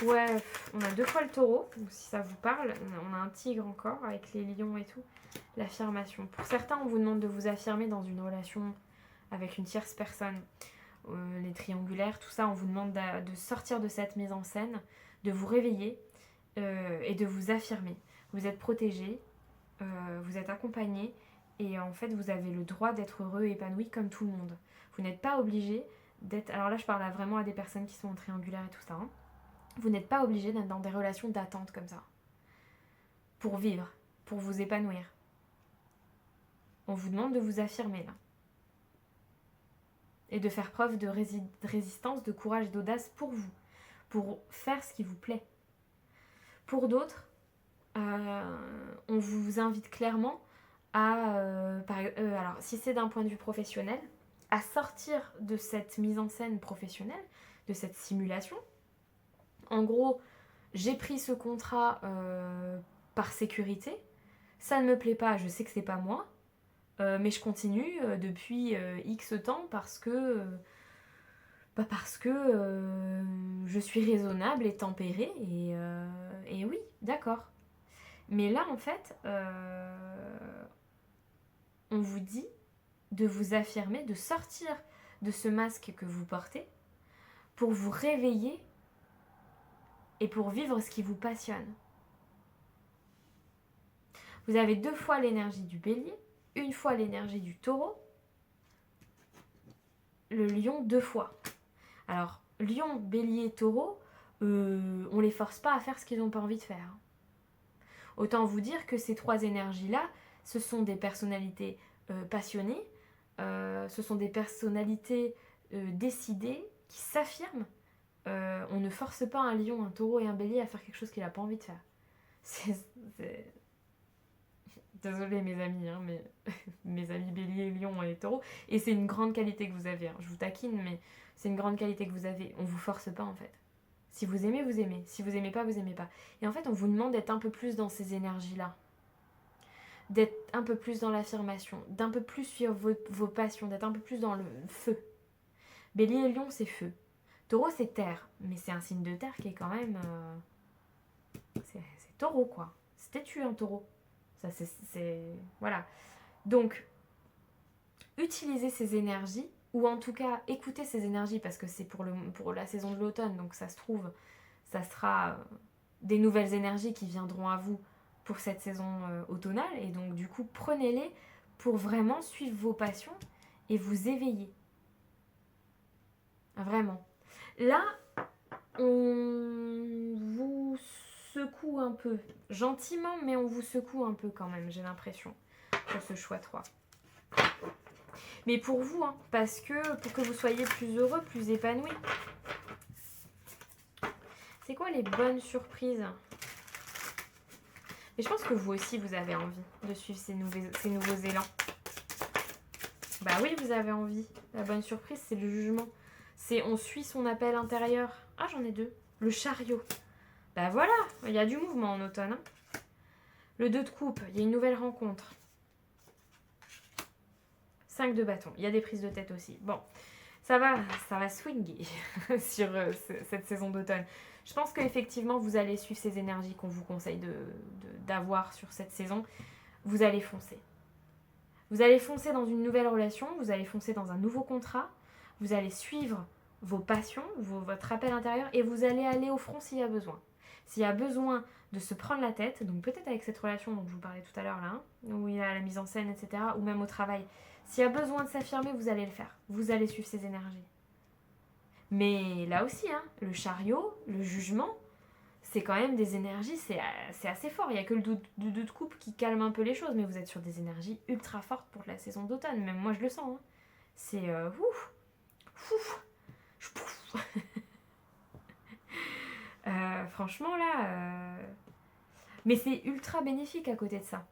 Ouais, on a 2 fois le taureau, donc si ça vous parle. On a un tigre encore avec les lions et tout. L'affirmation. Pour certains, on vous demande de vous affirmer dans une relation avec une tierce personne. Les triangulaires, tout ça, on vous demande de sortir de cette mise en scène, de vous réveiller et de vous affirmer. Vous êtes protégé, vous êtes accompagné et en fait, vous avez le droit d'être heureux et épanoui comme tout le monde. Vous n'êtes pas obligé d'être... Alors là, je parle vraiment à des personnes qui sont en triangulaire et tout ça, hein. Vous n'êtes pas obligé d'être dans des relations d'attente comme ça. Pour vivre, pour vous épanouir. On vous demande de vous affirmer là. Et de faire preuve de résistance, de courage et d'audace pour vous. Pour faire ce qui vous plaît. Pour d'autres, on vous invite clairement à... alors, si c'est d'un point de vue professionnel, à sortir de cette mise en scène professionnelle, de cette simulation. En gros, j'ai pris ce contrat par sécurité. Ça ne me plaît pas, je sais que c'est pas moi. Mais je continue depuis X temps parce que je suis raisonnable et tempérée. Et oui, d'accord. Mais là, en fait, on vous dit de vous affirmer, de sortir de ce masque que vous portez pour vous réveiller et pour vivre ce qui vous passionne. Vous avez 2 fois l'énergie du bélier, 1 fois l'énergie du taureau, le lion 2 fois. Alors, lion, bélier, taureau, on les force pas à faire ce qu'ils n'ont pas envie de faire. Autant vous dire que ces 3 énergies-là, ce sont des personnalités passionnées, ce sont des personnalités décidées, qui s'affirment. On ne force pas un lion, un taureau et un bélier à faire quelque chose qu'il n'a pas envie de faire. Désolée mes amis, hein, mais mes amis bélier, lion et taureau. Et c'est une grande qualité que vous avez. Hein. Je vous taquine, mais c'est une grande qualité que vous avez. On vous force pas en fait. Si vous aimez, vous aimez. Si vous aimez pas, vous aimez pas. Et en fait, on vous demande d'être un peu plus dans ces énergies-là. D'être un peu plus dans l'affirmation. D'un peu plus suivre vos passions. D'être un peu plus dans le feu. Bélier et lion, c'est feu. Taureau, c'est terre. Mais c'est un signe de terre qui est quand même... C'est taureau, quoi. C'est têtu, un taureau. Ça, c'est... Voilà. Donc, utilisez ces énergies, ou en tout cas, écoutez ces énergies, parce que c'est pour la saison de l'automne, donc ça se trouve, ça sera des nouvelles énergies qui viendront à vous pour cette saison automnale, et donc du coup, prenez-les pour vraiment suivre vos passions et vous éveiller. Vraiment. Là, on vous secoue un peu, gentiment, mais on vous secoue un peu quand même, j'ai l'impression, sur ce choix 3. Mais pour vous, hein, parce que pour que vous soyez plus heureux, plus épanoui. C'est quoi les bonnes surprises? Mais je pense que vous aussi, vous avez envie de suivre ces nouveaux élans. Bah oui, vous avez envie. La bonne surprise, c'est le jugement. C'est on suit son appel intérieur. Ah, j'en ai 2. Le chariot. Bah voilà, il y a du mouvement en automne. Hein. Le 2 de coupe, il y a une nouvelle rencontre. 5 de bâton, il y a des prises de tête aussi. Bon, ça va swinguer sur cette saison d'automne. Je pense qu'effectivement, vous allez suivre ces énergies qu'on vous conseille d'avoir sur cette saison. Vous allez foncer. Vous allez foncer dans une nouvelle relation, vous allez foncer dans un nouveau contrat, vous allez suivre vos passions, votre appel intérieur, et vous allez aller au front s'il y a besoin. S'il y a besoin de se prendre la tête, donc peut-être avec cette relation dont je vous parlais tout à l'heure là, où il y a la mise en scène, etc., ou même au travail, s'il y a besoin de s'affirmer, vous allez le faire. Vous allez suivre ces énergies. Mais là aussi, le chariot, le jugement, c'est quand même des énergies, c'est assez fort. Il n'y a que le doute de couple qui calme un peu les choses, mais vous êtes sur des énergies ultra fortes pour la saison d'automne. Même moi, je le sens. C'est ouf, ouf, pouf. Franchement, là... Mais c'est ultra bénéfique à côté de ça.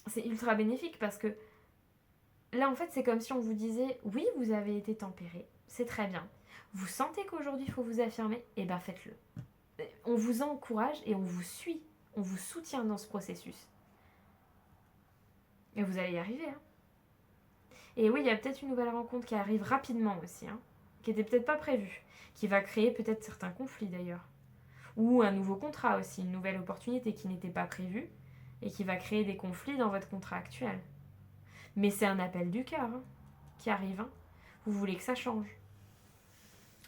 C'est ultra bénéfique parce que là, en fait, c'est comme si on vous disait, oui, vous avez été tempéré, c'est très bien. Vous sentez qu'aujourd'hui, il faut vous affirmer, et ben faites-le. On vous encourage et on vous suit, on vous soutient dans ce processus. Et vous allez y arriver. Et oui, il y a peut-être une nouvelle rencontre qui arrive rapidement aussi, qui n'était peut-être pas prévue, qui va créer peut-être certains conflits d'ailleurs. Ou un nouveau contrat aussi, une nouvelle opportunité qui n'était pas prévue et qui va créer des conflits dans votre contrat actuel. Mais c'est un appel du cœur qui arrive. Vous voulez que ça change.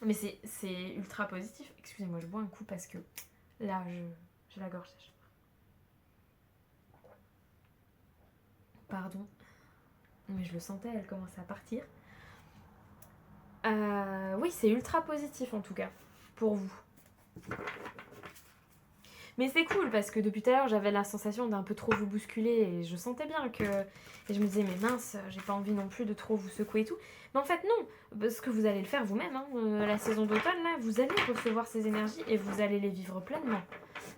Mais c'est ultra positif. Excusez-moi, je bois un coup parce que là, j'ai la gorge sèche. Pardon. Mais je le sentais, elle commençait à partir. Oui, c'est ultra positif en tout cas, pour vous. Mais c'est cool parce que depuis tout à l'heure, j'avais la sensation d'un peu trop vous bousculer et je sentais bien que... Et je me disais, mais mince, j'ai pas envie non plus de trop vous secouer et tout. Mais en fait, non, parce que vous allez le faire vous-même. La saison d'automne, là, vous allez recevoir ces énergies et vous allez les vivre pleinement.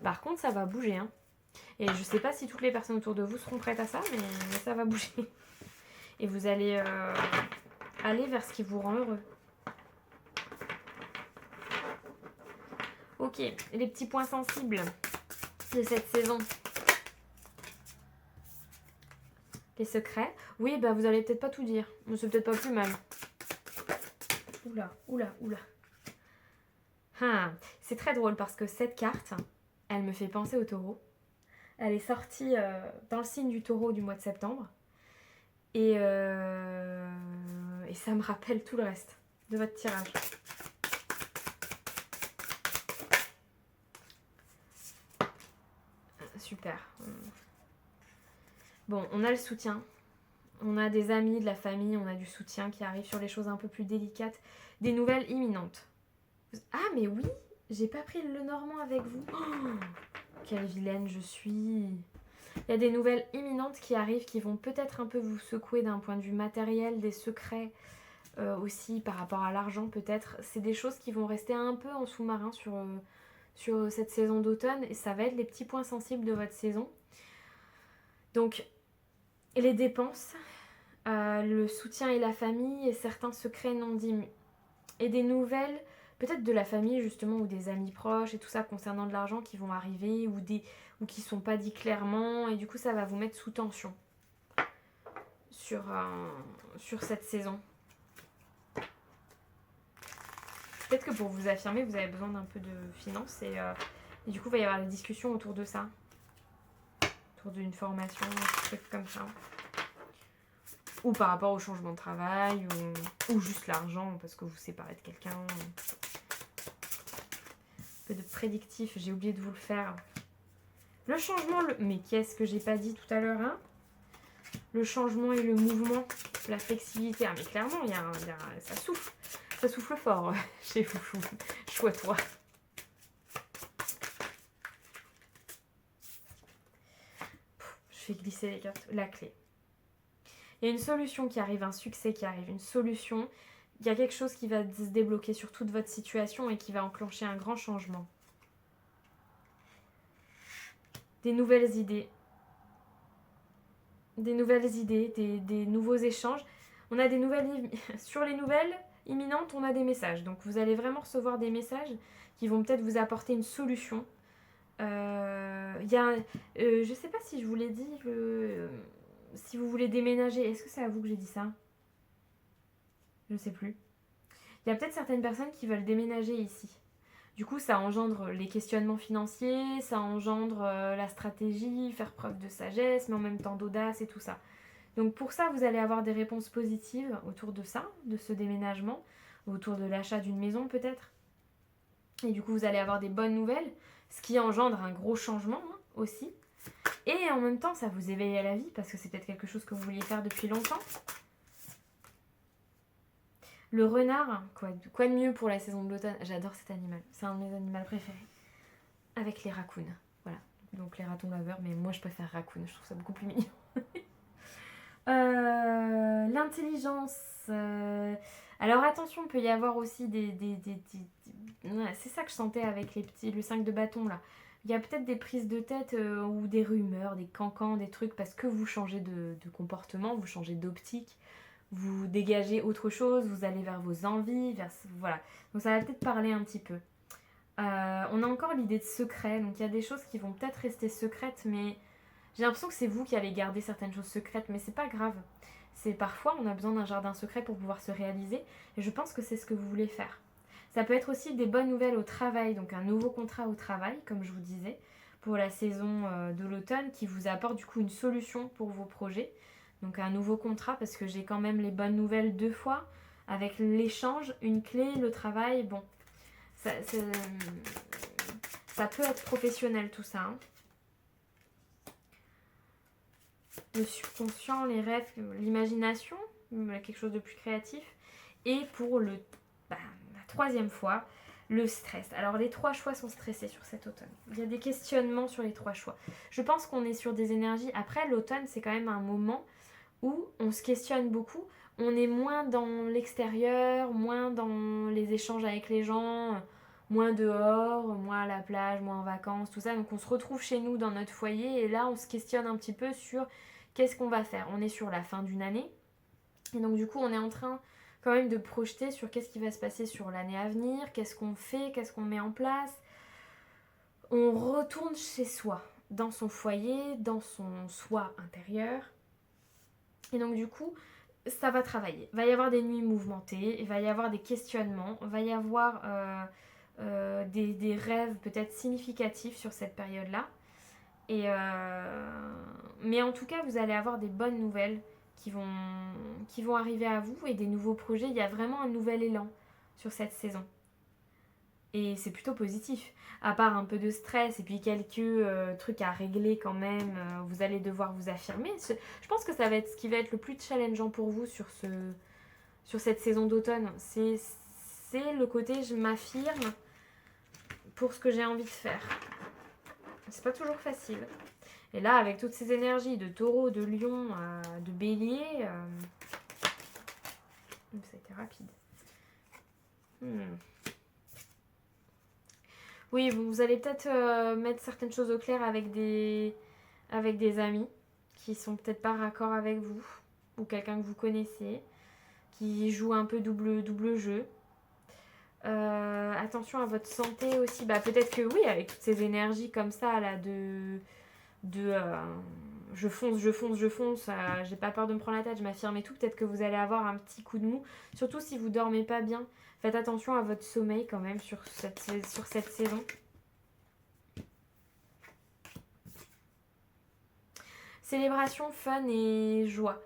Par contre, ça va bouger. Et je sais pas si toutes les personnes autour de vous seront prêtes à ça, mais ça va bouger. Et vous allez aller vers ce qui vous rend heureux. Ok, les petits points sensibles de cette saison. Les secrets. Oui, bah vous allez peut-être pas tout dire. Mais c'est peut-être pas plus mal. Oula. C'est très drôle parce que cette carte, elle me fait penser au taureau. Elle est sortie dans le signe du taureau du mois de septembre. Et ça me rappelle tout le reste de votre tirage. Super. Bon, on a le soutien. On a des amis, de la famille, on a du soutien qui arrive sur les choses un peu plus délicates. Des nouvelles imminentes. Ah, mais oui, j'ai pas pris le Normand avec vous. Oh, quelle vilaine je suis. Il y a des nouvelles imminentes qui arrivent qui vont peut-être un peu vous secouer d'un point de vue matériel, des secrets aussi par rapport à l'argent peut-être. C'est des choses qui vont rester un peu en sous-marin sur cette saison d'automne et ça va être les petits points sensibles de votre saison. Donc, les dépenses, le soutien et la famille et certains secrets non dits. Et des nouvelles, peut-être de la famille justement ou des amis proches et tout ça concernant de l'argent qui vont arriver ou qui sont pas dit clairement et du coup ça va vous mettre sous tension sur cette saison. Peut-être que pour vous affirmer, vous avez besoin d'un peu de finances et du coup il va y avoir des discussions autour de ça. Autour d'une formation, un truc comme ça. Ou par rapport au changement de travail, ou juste l'argent parce que vous séparez de quelqu'un. Un peu de prédictif, j'ai oublié de vous le faire. Le changement, mais qu'est-ce que j'ai pas dit tout à l'heure Le changement et le mouvement, la flexibilité. Ah mais clairement, ça souffle. Ça souffle fort chez vous, chouette-toi. Je fais glisser les cartes. La clé. Il y a une solution qui arrive, un succès qui arrive, une solution. Il y a quelque chose qui va se débloquer sur toute votre situation et qui va enclencher un grand changement. Des nouvelles idées. Des nouveaux échanges. On a des nouvelles... Sur les nouvelles imminentes, on a des messages. Donc vous allez vraiment recevoir des messages qui vont peut-être vous apporter une solution. Je sais pas si je vous l'ai dit, si vous voulez déménager. Est-ce que c'est à vous que j'ai dit ça? Je sais plus. Il y a peut-être certaines personnes qui veulent déménager ici. Du coup, ça engendre les questionnements financiers, ça engendre la stratégie, faire preuve de sagesse, mais en même temps d'audace et tout ça. Donc pour ça, vous allez avoir des réponses positives autour de ça, de ce déménagement. autour de l'achat d'une maison peut-être. Et du coup, vous allez avoir des bonnes nouvelles, ce qui engendre un gros changement aussi. Et en même temps, ça vous éveille à la vie, parce que c'est peut-être quelque chose que vous vouliez faire depuis longtemps. Le renard, quoi de mieux pour la saison de l'automne? J'adore cet animal, c'est un de mes animaux préférés. Avec les raccoons, voilà. Donc les ratons laveurs, mais moi je préfère raccoon, je trouve ça beaucoup plus mignon. L'intelligence. Alors attention, il peut y avoir aussi Ouais, c'est ça que je sentais avec le 5 de bâton là. Il y a peut-être des prises de tête ou des rumeurs, des cancans, des trucs parce que vous changez de comportement, vous changez d'optique, vous dégagez autre chose, vous allez vers vos envies, voilà. Donc ça va peut-être parler un petit peu. On a encore l'idée de secret, donc il y a des choses qui vont peut-être rester secrètes, mais j'ai l'impression que c'est vous qui allez garder certaines choses secrètes, mais c'est pas grave. C'est parfois on a besoin d'un jardin secret pour pouvoir se réaliser, et je pense que c'est ce que vous voulez faire. Ça peut être aussi des bonnes nouvelles au travail, donc un nouveau contrat au travail, comme je vous disais, pour la saison de l'automne, qui vous apporte du coup une solution pour vos projets. Donc un nouveau contrat, parce que j'ai quand même les bonnes nouvelles 2 fois, avec l'échange, une clé, le travail, bon. Ça peut être professionnel tout ça. Hein. Le subconscient, les rêves, l'imagination, quelque chose de plus créatif. Et pour la 3e fois, le stress. Alors les 3 choix sont stressés sur cet automne. Il y a des questionnements sur les 3 choix. Je pense qu'on est sur des énergies. Après, l'automne, c'est quand même un moment où on se questionne beaucoup. On est moins dans l'extérieur, moins dans les échanges avec les gens, moins dehors, moins à la plage, moins en vacances, tout ça. Donc on se retrouve chez nous dans notre foyer et là on se questionne un petit peu sur qu'est-ce qu'on va faire. On est sur la fin d'une année et donc du coup on est en train quand même de projeter sur qu'est-ce qui va se passer sur l'année à venir, qu'est-ce qu'on fait, qu'est-ce qu'on met en place. On retourne chez soi, dans son foyer, dans son soi intérieur. Et donc du coup, ça va travailler. Il va y avoir des nuits mouvementées, il va y avoir des questionnements, il va y avoir des rêves peut-être significatifs sur cette période-là. Mais en tout cas, vous allez avoir des bonnes nouvelles qui vont arriver à vous et des nouveaux projets. Il y a vraiment un nouvel élan sur cette saison. Et c'est plutôt positif. À part un peu de stress et puis quelques trucs à régler quand même, vous allez devoir vous affirmer. Je pense que ça va être ce qui va être le plus challengeant pour vous sur cette saison d'automne. C'est le côté je m'affirme pour ce que j'ai envie de faire. C'est pas toujours facile. Et là, avec toutes ces énergies de taureau, de lion, de bélier, ça a été rapide. Oui, vous allez peut-être mettre certaines choses au clair avec des amis qui sont peut-être pas raccord avec vous ou quelqu'un que vous connaissez qui joue un peu double jeu. Attention à votre santé aussi. Peut-être que oui, avec toutes ces énergies comme ça là je fonce, j'ai pas peur de me prendre la tête, je m'affirme et tout, peut-être que vous allez avoir un petit coup de mou, surtout si vous dormez pas bien. Faites attention à votre sommeil quand même sur cette saison. Célébration, fun et joie.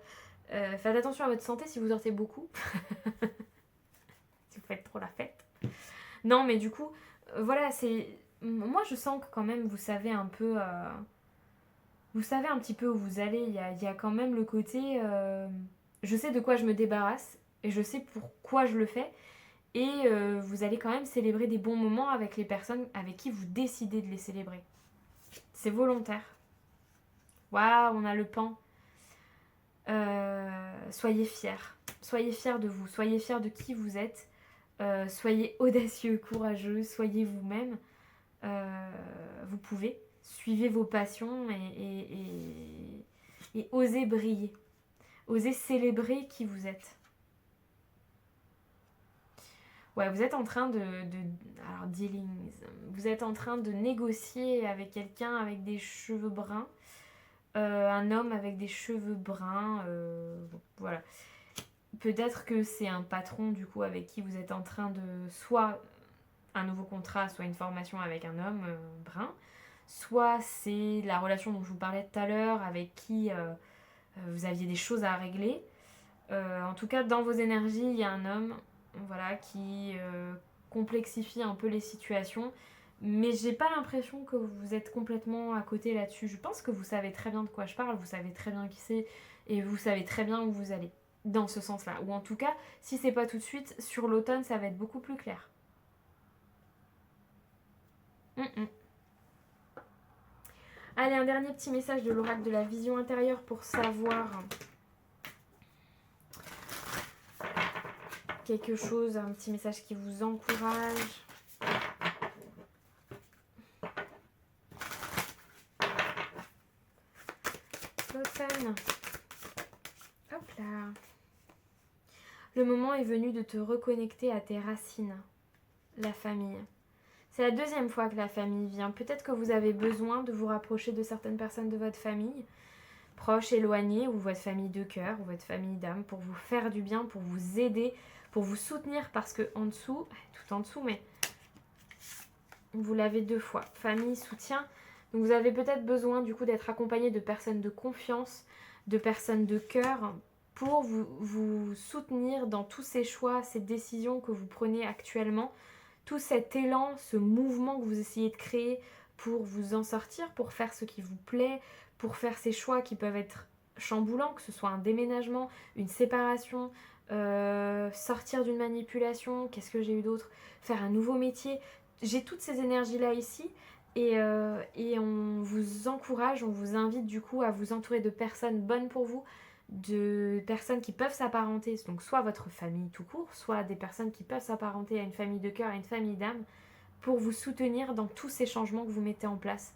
Faites attention à votre santé si vous sortez beaucoup. Si vous faites trop la fête. Non, mais du coup, voilà, moi je sens que quand même vous savez un peu... Vous savez un petit peu où vous allez. Il y a quand même le côté... je sais de quoi je me débarrasse et je sais pourquoi je le fais. Et vous allez quand même célébrer des bons moments avec les personnes avec qui vous décidez de les célébrer. C'est volontaire. Waouh, on a le pan. Soyez fiers. Soyez fiers de vous. Soyez fiers de qui vous êtes. Soyez audacieux, courageux. Soyez vous-même. Vous pouvez. Suivez vos passions et osez briller. Osez célébrer qui vous êtes. Ouais, vous êtes en train alors, dealing. Vous êtes en train de négocier avec quelqu'un avec des cheveux bruns. Un homme avec des cheveux bruns. Voilà. Peut-être que c'est un patron, du coup, avec qui vous êtes en train de... Soit un nouveau contrat, soit une formation avec un homme brun. Soit c'est la relation dont je vous parlais tout à l'heure, avec qui vous aviez des choses à régler. En tout cas, dans vos énergies, il y a un homme voilà, qui complexifie un peu les situations. Mais j'ai pas l'impression que vous êtes complètement à côté là-dessus. Je pense que vous savez très bien de quoi je parle, vous savez très bien qui c'est et vous savez très bien où vous allez. Dans ce sens-là. Ou en tout cas, si c'est pas tout de suite, sur l'automne, ça va être beaucoup plus clair. Allez, un dernier petit message de l'oracle de la vision intérieure pour savoir quelque chose, un petit message qui vous encourage. L'automne. Hop là. Le moment est venu de te reconnecter à tes racines, la famille. C'est la deuxième fois que la famille vient. Peut-être que vous avez besoin de vous rapprocher de certaines personnes de votre famille, proches, éloignées, ou votre famille de cœur, ou votre famille d'âme, pour vous faire du bien, pour vous aider, pour vous soutenir, parce que en dessous, tout en dessous, mais vous l'avez deux fois. Famille, soutien. Donc vous avez peut-être besoin du coup d'être accompagné de personnes de confiance, de personnes de cœur, pour vous soutenir dans tous ces choix, ces décisions que vous prenez actuellement, tout cet élan, ce mouvement que vous essayez de créer pour vous en sortir, pour faire ce qui vous plaît, pour faire ces choix qui peuvent être chamboulants, que ce soit un déménagement, une séparation, sortir d'une manipulation, qu'est-ce que j'ai eu d'autre, faire un nouveau métier. J'ai toutes ces énergies-là ici et on vous encourage, on vous invite du coup à vous entourer de personnes bonnes pour vous, de personnes qui peuvent s'apparenter, donc soit votre famille tout court, soit des personnes qui peuvent s'apparenter à une famille de cœur, à une famille d'âme, pour vous soutenir dans tous ces changements que vous mettez en place.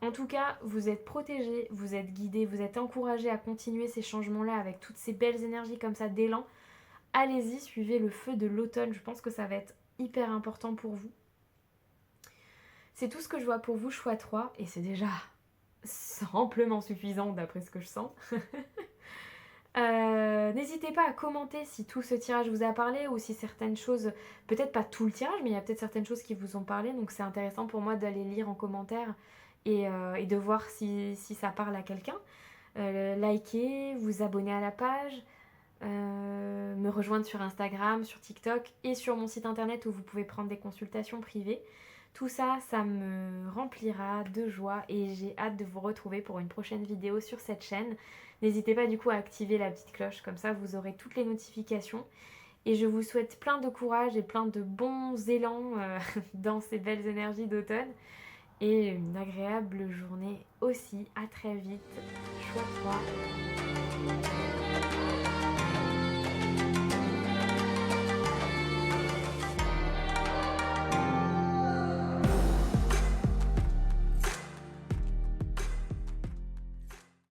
En tout cas, vous êtes protégés, vous êtes guidés, vous êtes encouragés à continuer ces changements-là avec toutes ces belles énergies comme ça d'élan. Allez-y, suivez le feu de l'automne, je pense que ça va être hyper important pour vous. C'est tout ce que je vois pour vous, choix 3, et c'est déjà amplement suffisant d'après ce que je sens. N'hésitez pas à commenter si tout ce tirage vous a parlé ou si certaines choses, peut-être pas tout le tirage, mais il y a peut-être certaines choses qui vous ont parlé, donc c'est intéressant pour moi d'aller lire en commentaire et de voir si ça parle à quelqu'un. Likez, vous abonner à la page, me rejoindre sur Instagram, sur TikTok et sur mon site internet où vous pouvez prendre des consultations privées. Tout ça, ça me remplira de joie et j'ai hâte de vous retrouver pour une prochaine vidéo sur cette chaîne. N'hésitez pas du coup à activer la petite cloche, comme ça vous aurez toutes les notifications. Et je vous souhaite plein de courage et plein de bons élans dans ces belles énergies d'automne. Et une agréable journée aussi. À très vite. Choix 3.